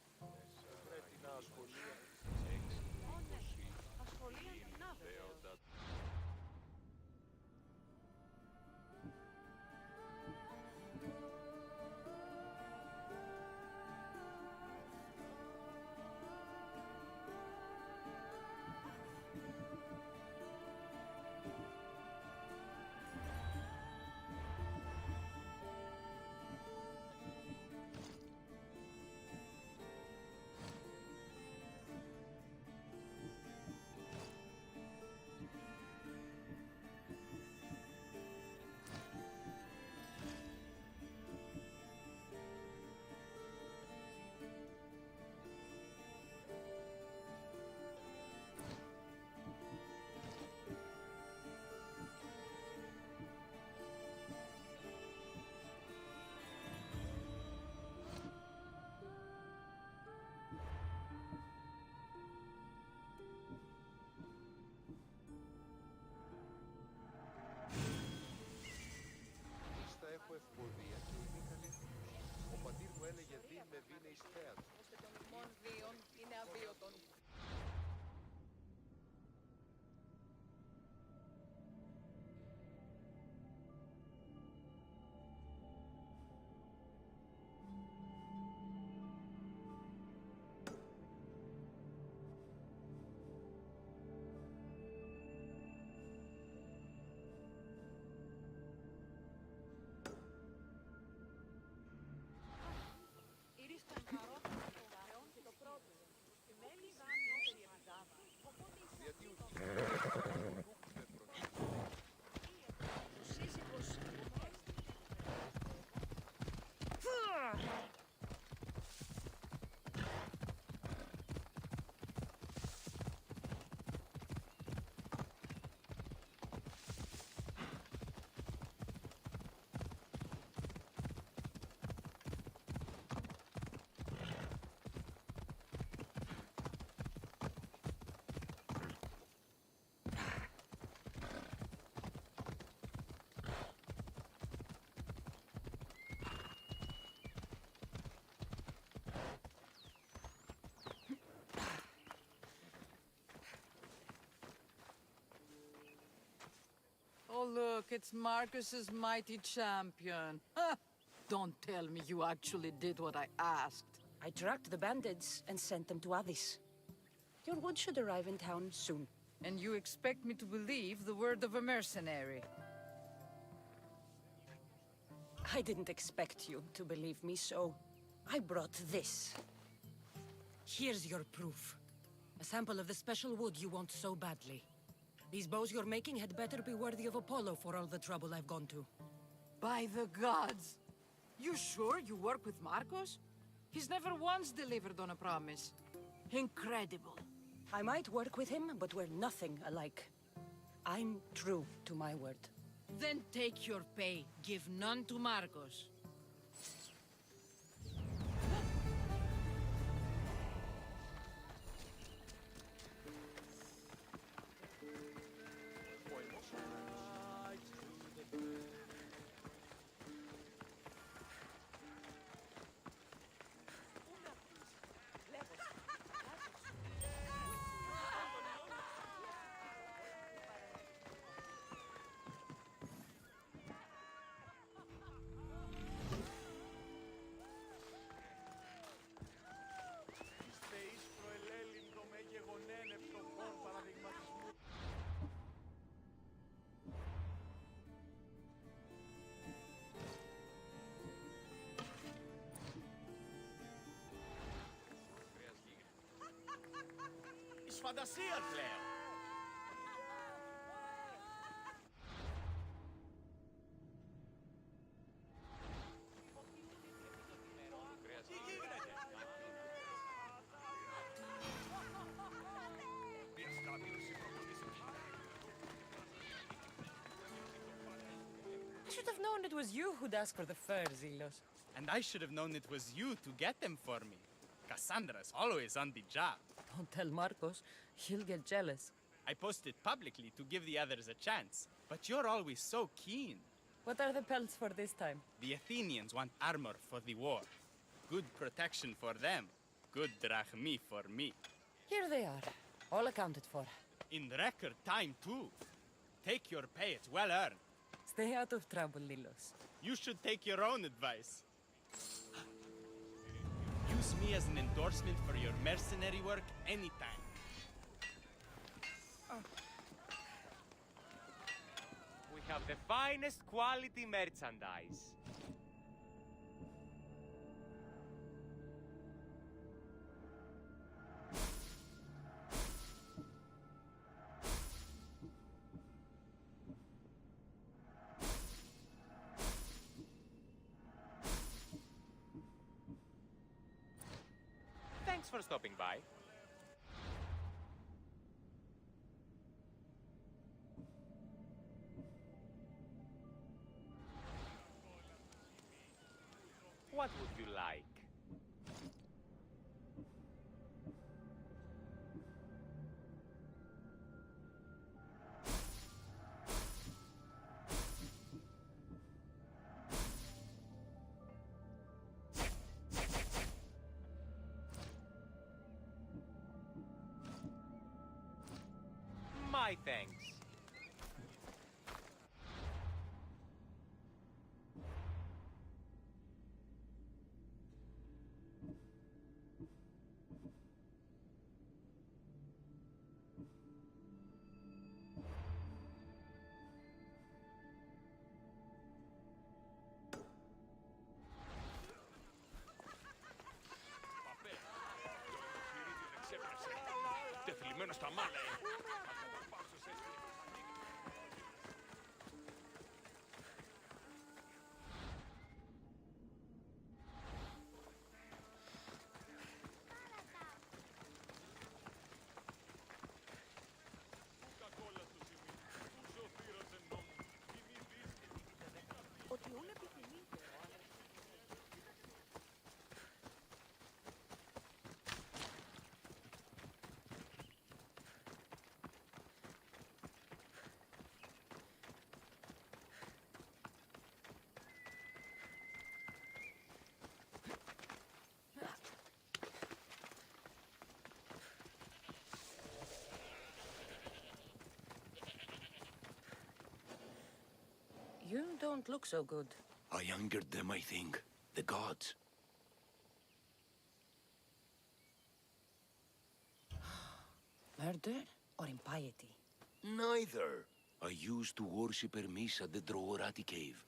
Oh, look, it's Marcus's mighty champion. Ha! Don't tell me you actually did what I asked.
I tracked the bandits and sent them to Addis. Your wood should arrive in town soon.
And you expect me to believe the word of a mercenary?
I didn't expect you to believe me, so I brought this. Here's your proof. A sample of the special wood you want so badly. These bows you're making had better be worthy of Apollo for all the trouble I've gone to.
By the gods! You sure you work with Marcos? He's never once delivered on a promise. Incredible.
I might work with him, but we're nothing alike. I'm true to my word.
Then take your pay. Give none to Marcos.
Φαντασία πλέον.
I should have known it was you who'd ask for the furs, Ilos.
And I should have known it was you to get them for me. Cassandra's always on the job.
Don't tell Marcos. He'll get jealous.
I posted publicly to give the others a chance, but you're always so keen.
What are the pelts for this time?
The Athenians want armor for the war. Good protection for them. Good drachmi for me.
Here they are, all accounted for.
In record time, too. Take your pay, it's well earned.
Stay out of trouble, Lilos.
You should take your own advice. Use me as an endorsement for your mercenary work anytime.
We have the finest quality merchandise. Thanks for stopping by. What would you like? My thanks.
Τεθλιμμένο στα μάλα,
Ότι όλα επιθυμείτε.
You don't look so good.
I angered them, I think. The gods.
Murder or impiety?
Neither. I used to worship Hermes at the Droorati cave.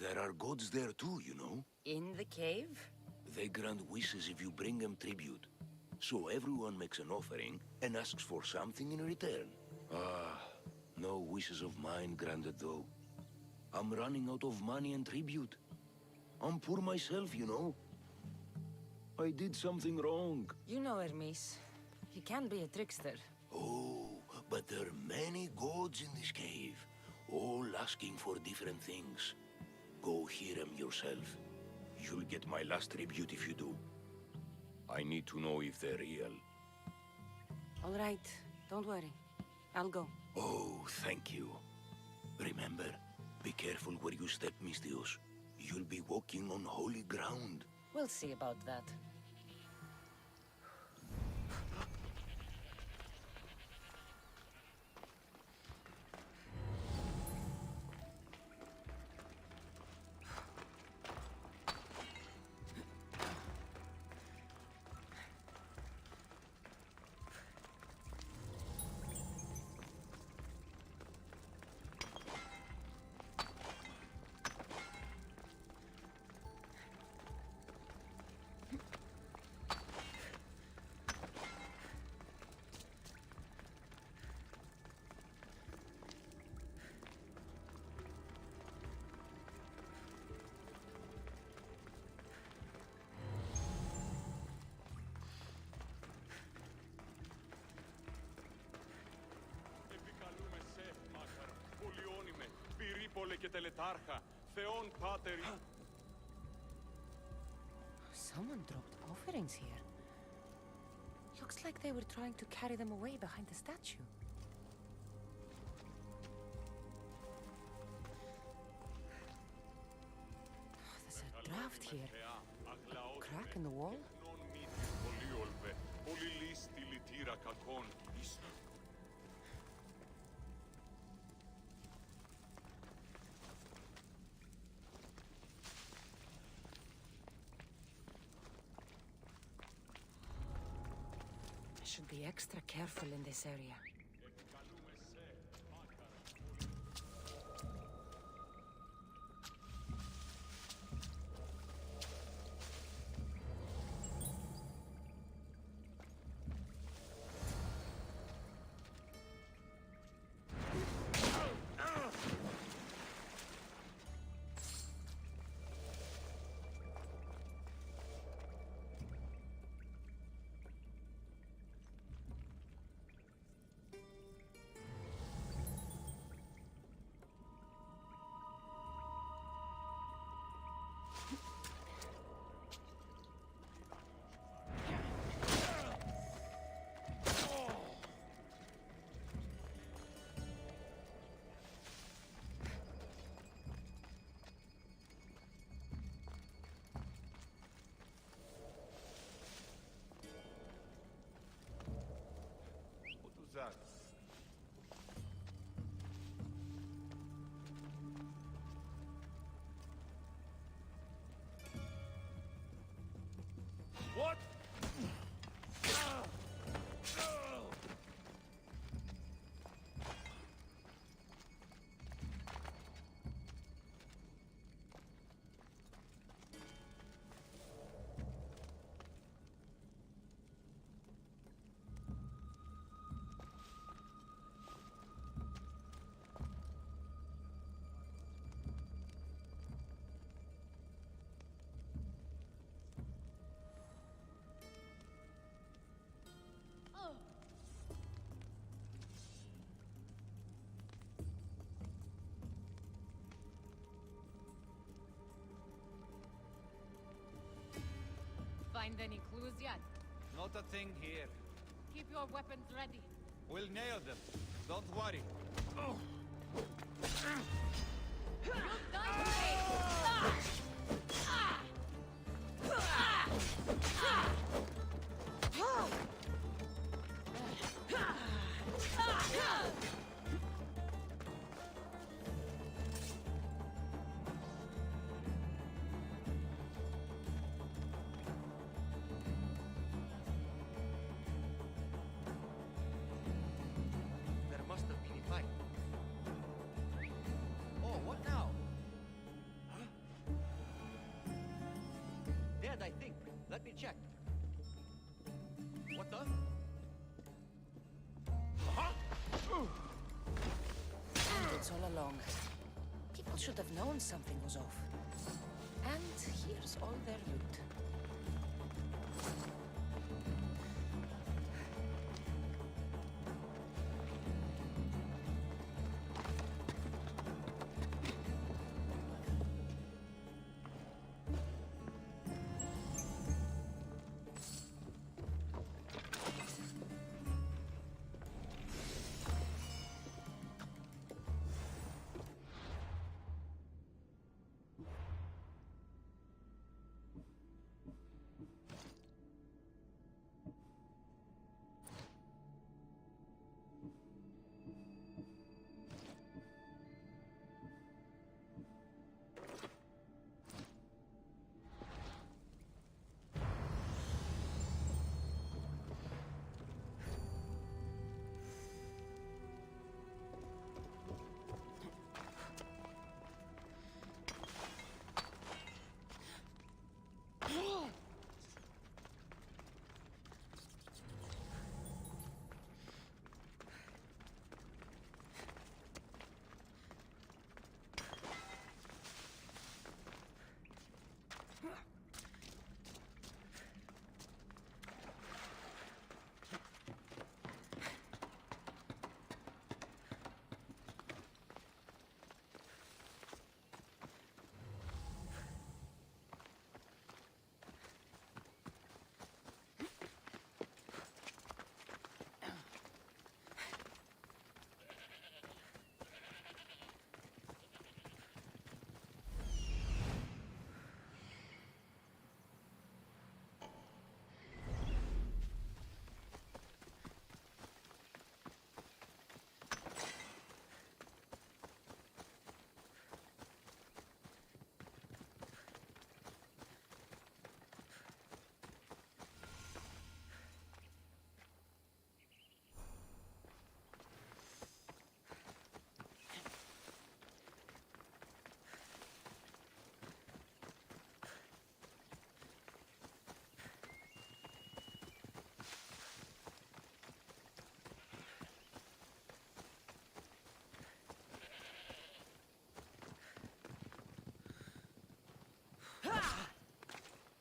There are gods there too, you know.
In the cave?
They grant wishes if you bring them tribute. So everyone makes an offering and asks for something in return. Ah, no wishes of mine granted though. I'm running out of money and tribute. I'm poor myself, you know. I did something wrong.
You know Hermes. He can be a trickster.
Oh, but there are many gods in this cave, all asking for different things. Go hear them yourself. You'll get my last tribute if you do. I need to know if they're real.
All right, don't worry. I'll go.
Oh, thank you. Remember, be careful where you step, Mistios. You'll be walking on holy ground.
We'll see about that.
και τελετάρχα, Θεόν Πάτερ.
Someone dropped offerings here. Looks like they were trying to carry them away behind the statue. There's a draft here. A crack in the wall?
Πολύ λίστη λυτήρα κακών.
I should be extra careful in this area.
find any clues yet?
Not a thing here.
Keep your weapons ready.
We'll nail them. Don't worry.
You've done great!
There must have been a fight. Oh, what now? Dead, I think. Let me check. What the?
It's all along. People should have known something was off. And here's all their loot.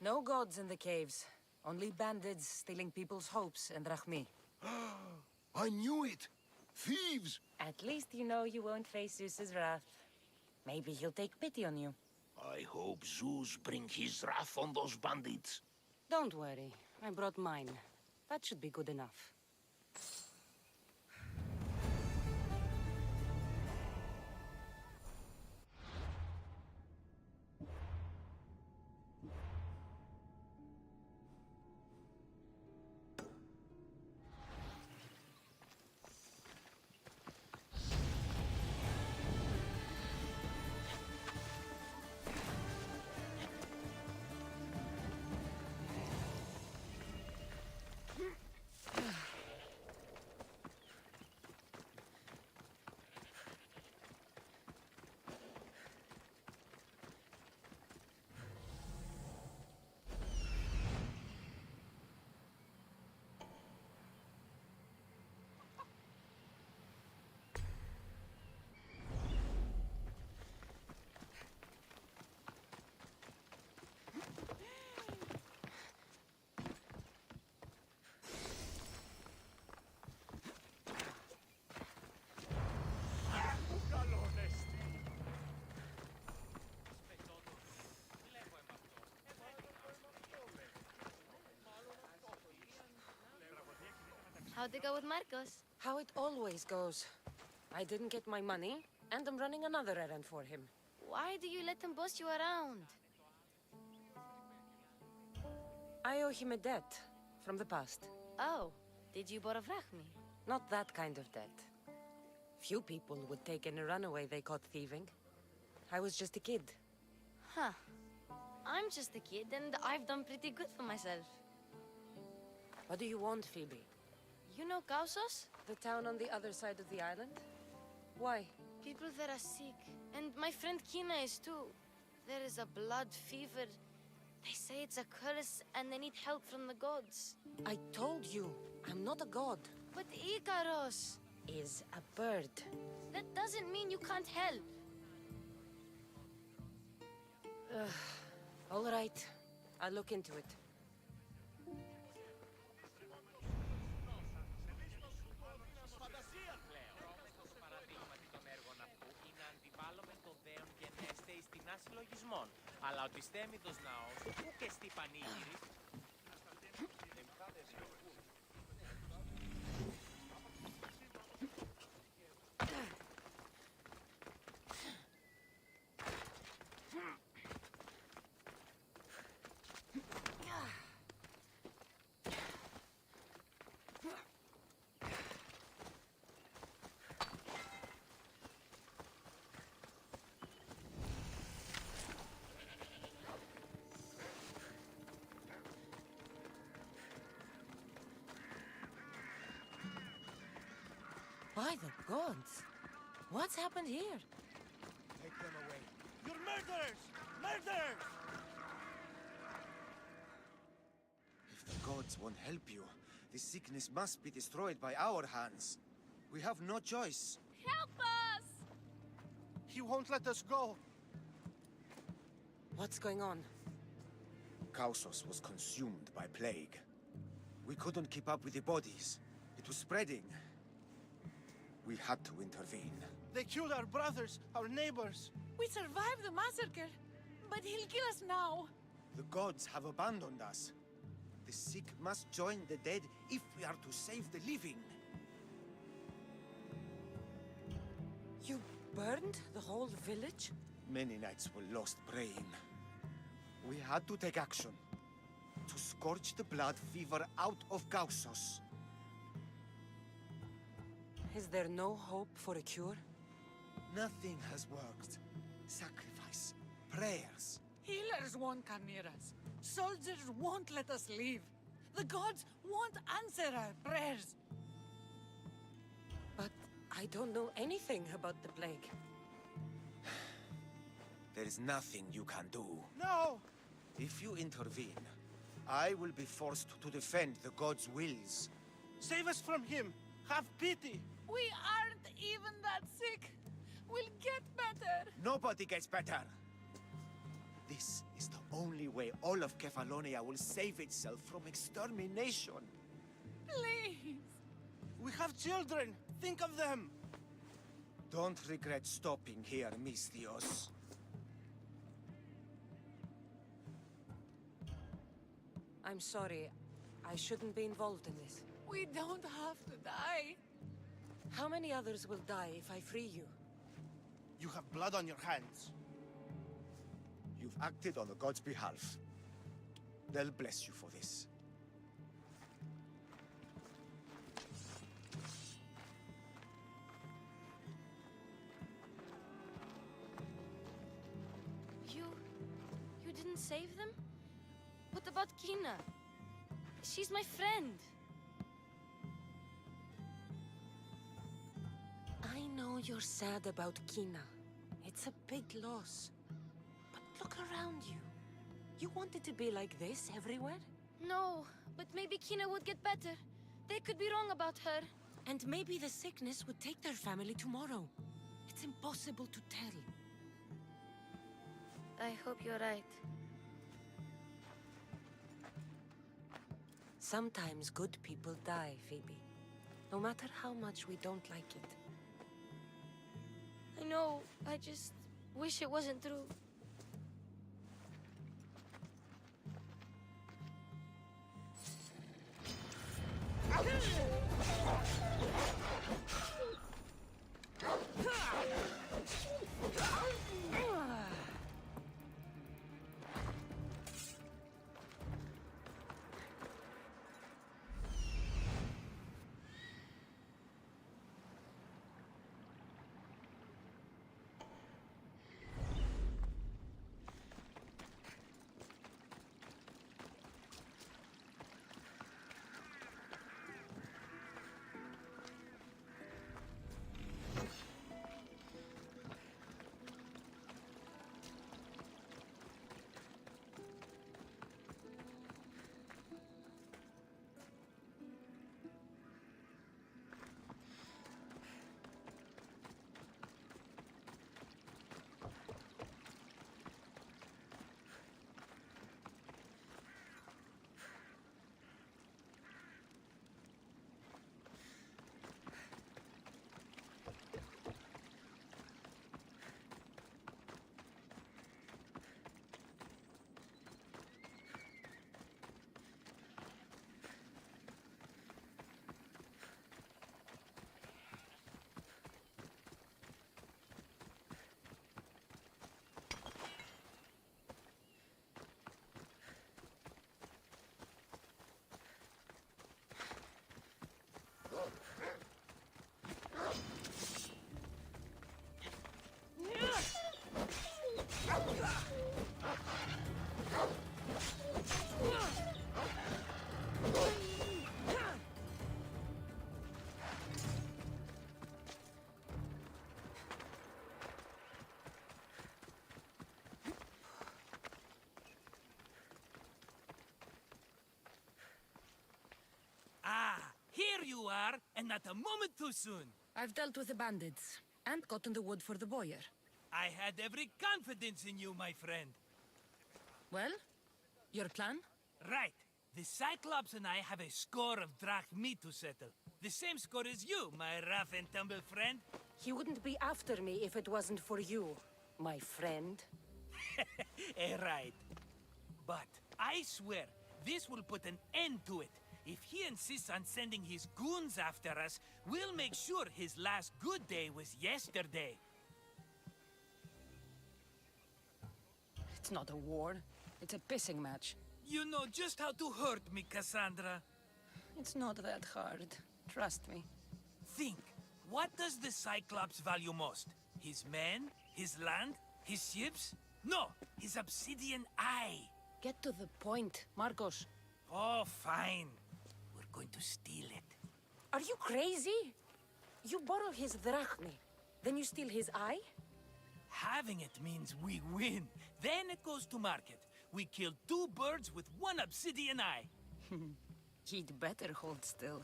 No gods in the caves. Only bandits stealing people's hopes and drachmi.
I knew it! Thieves!
At least you know you won't face Zeus's wrath. Maybe he'll take pity on you.
I hope Zeus bring his wrath on those bandits.
Don't worry. I brought mine. That should be good enough.
How'd it go with Marcos?
How it always goes. I didn't get my money, and I'm running another errand for him.
Why do you let him boss you around?
I owe him a debt from the past.
Oh, did you borrow me?
Not that kind of debt. Few people would take any runaway they caught thieving. I was just a kid.
Huh. I'm just a kid, and I've done pretty good for myself.
What do you want, Phoebe?
You know Kausos?
The town on the other side of the island? Why?
People there are sick, and my friend Kina is too. There is a blood fever. They say it's a curse, and they need help from the gods.
I told you, I'm not a god.
But Ikaros
is a bird.
That doesn't mean you can't help.
All right, I'll look into it.
Συλλογισμών, αλλά ότι στέμιδος ναός, ού και στη πανήγυρη.
By the gods! What's happened here?
Take them away. You're murderers! Murderers!
If the gods won't help you, this sickness must be destroyed by our hands. We have no choice.
Help us!
He won't let us go.
What's going on?
Kausos was consumed by plague. We couldn't keep up with the bodies. It was spreading. We had to intervene.
They killed our brothers, our neighbors.
We survived the massacre, but he'll kill us now.
The gods have abandoned us. The sick must join the dead if we are to save the living.
You burned the whole village?
Many nights were lost praying. We had to take action. To scorch the blood fever out of Kausos.
Is there no hope for a cure?
Nothing has worked. Sacrifice, prayers.
Healers won't come near us. Soldiers won't let us leave. The gods won't answer our prayers.
But I don't know anything about the plague.
There is nothing you can do.
No!
If you intervene, I will be forced to defend the gods' wills.
Save us from him! Have pity!
We aren't even that sick. We'll get better.
Nobody gets better. This is the only way all of Kephalonia will save itself from extermination.
Please.
We have children. Think of them.
Don't regret stopping here, Mistios.
I'm sorry. I shouldn't be involved in this.
We don't have to die.
How many others will die if I free you?
You have blood on your hands.
You've acted on the gods' behalf. They'll bless you for this.
You didn't save them? What about Kina? She's my friend.
I know you're sad about Kina. It's a big loss. But look around you. You want it to be like this everywhere?
No, but maybe Kina would get better. They could be wrong about her.
And maybe the sickness would take their family tomorrow. It's impossible to tell.
I hope you're right.
Sometimes good people die, Phoebe. No matter how much we don't like it.
I know, I just wish it wasn't true.
are, and not a moment too soon.
I've dealt with the bandits, and gotten the wood for the boiler.
I had every confidence in you, my friend.
Well, your plan?
Right. The Cyclops and I have a score of drachmi to settle. The same score as you, my rough and tumble friend.
He wouldn't be after me if it wasn't for you, my friend.
Right. But I swear, this will put an end to it. If he insists on sending his goons after us, we'll make sure his last good day was yesterday.
It's not a war. It's a pissing match.
You know just how to hurt me, Cassandra.
It's not that hard. Trust me.
Think. What does the Cyclops value most? His men? His land? His ships? No, his obsidian eye.
Get to the point, Marcos.
Oh, fine. We're going to steal it.
Are you crazy? You borrow his drachmi, then you steal his eye?
Having it means we win. Then it goes to market. We kill 2 birds with 1 obsidian eye.
He'd better hold still,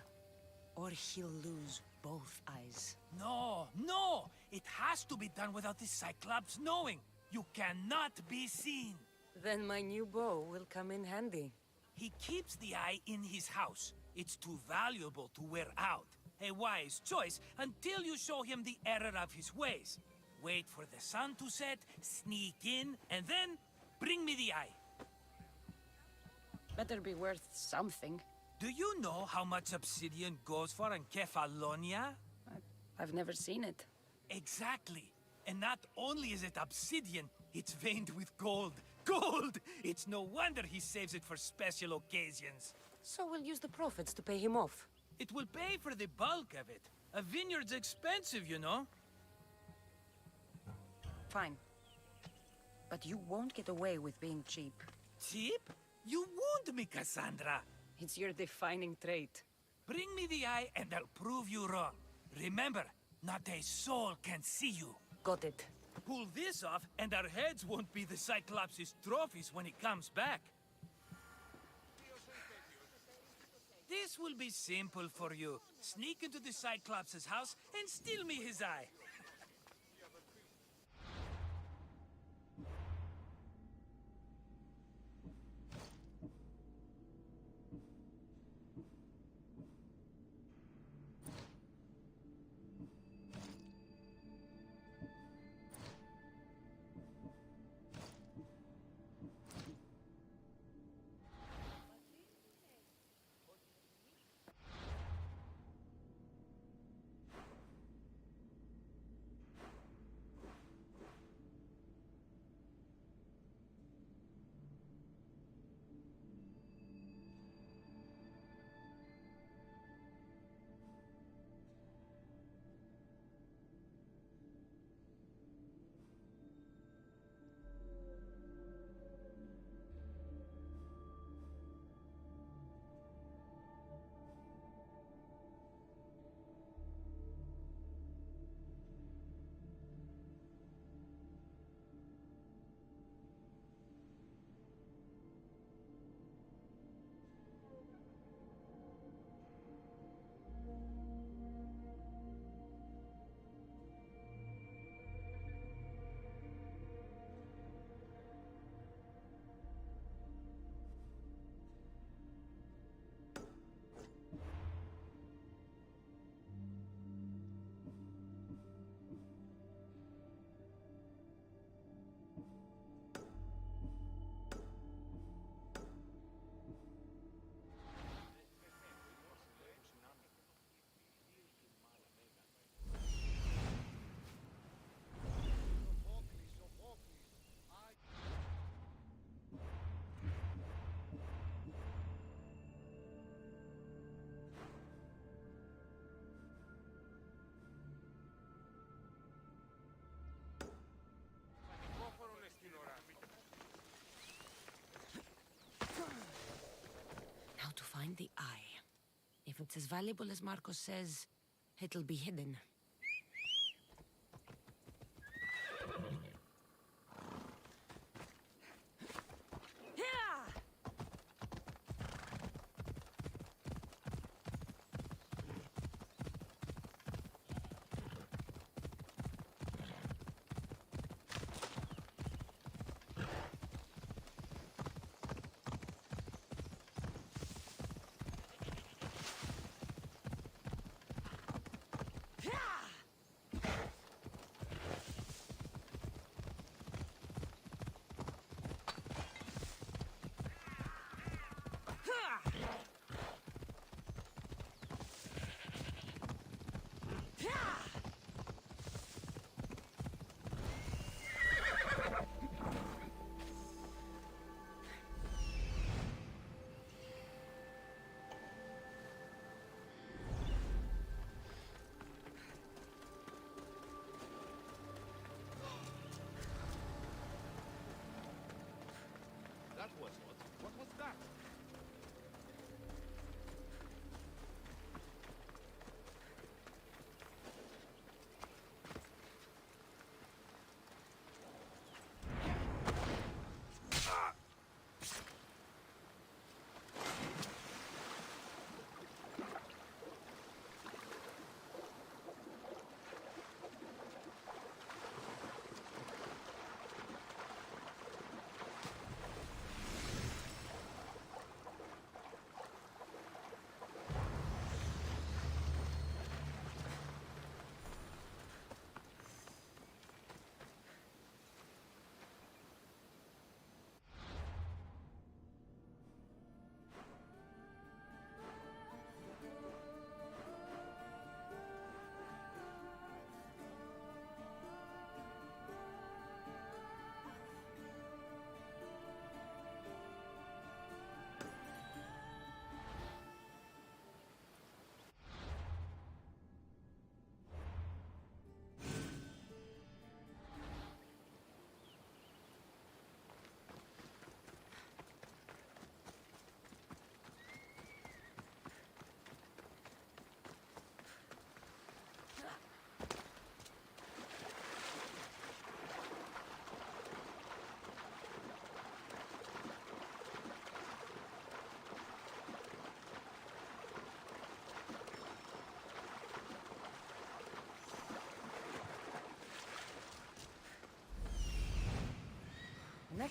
or he'll lose both eyes.
No, no! It has to be done without the Cyclops knowing. You cannot be seen.
Then my new bow will come in handy.
He keeps the eye in his house. It's too valuable to wear out. A wise choice until you show him the error of his ways. Wait for the sun to set, sneak in, and then bring me the eye.
Better be worth something.
Do you know how much obsidian goes for in Kephalonia?
I've never seen it.
Exactly. And not only is it obsidian, it's veined with gold. Gold! It's no wonder he saves it for special occasions.
So we'll use the profits to pay him off.
It will pay for the bulk of it. A vineyard's expensive, you know.
Fine. But you won't get away with being cheap.
Cheap? You wound me, Cassandra.
It's your defining trait.
Bring me the eye and I'll prove you wrong. Remember, not a soul can see you.
Got it.
Pull this off and our heads won't be the Cyclops' trophies when he comes back. This will be simple for you. Sneak into the Cyclops' house and steal me his eye.
Now to find the eye. If it's as valuable as Marcos says, it'll be hidden.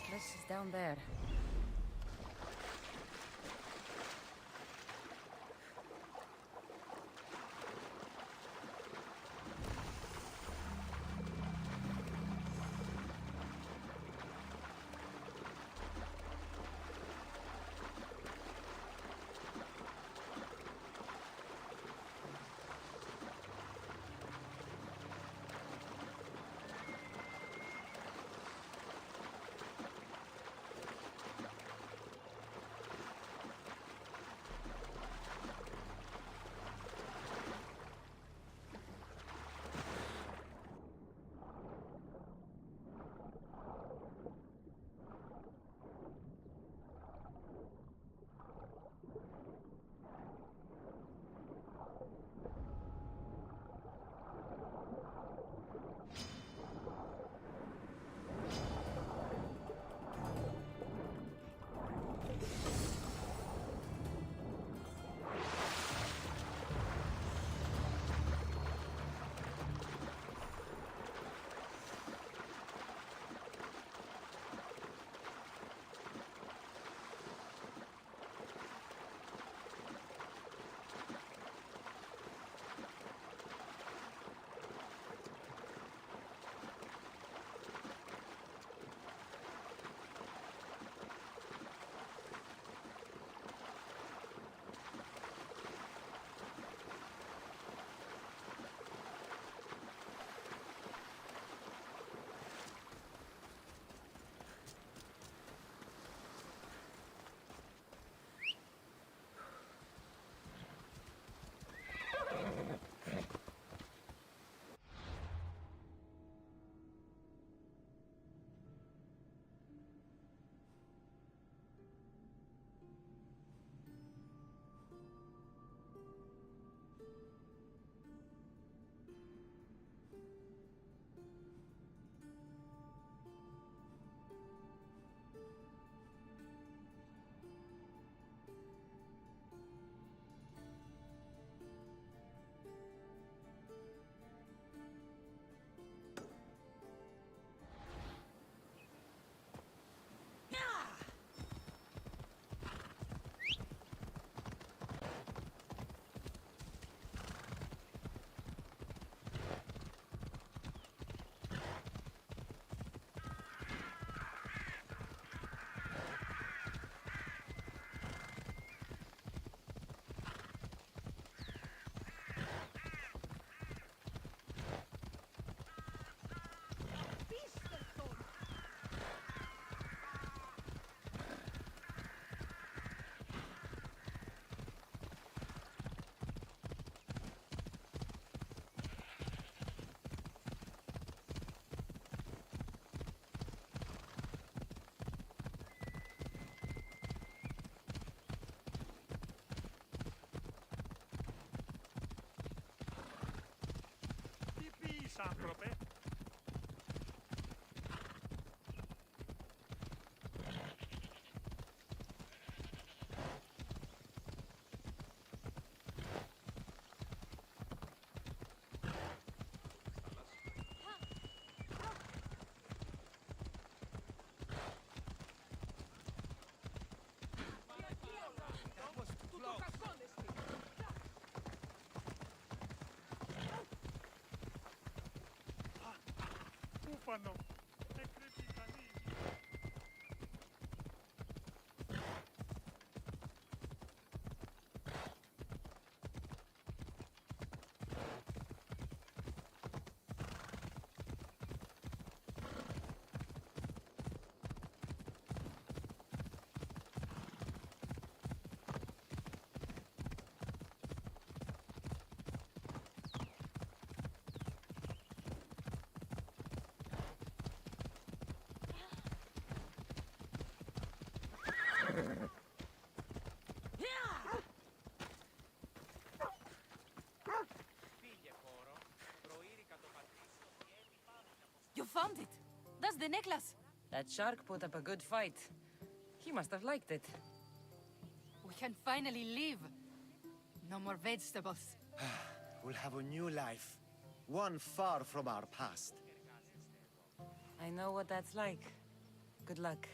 necklace is down there.
Saprope. Bufano. È crepitani.
You found it! That's the necklace!
That shark put up a good fight. He must have liked it.
We can finally leave. No more vegetables.
We'll have a new life. One far from our past.
I know what that's like. Good luck.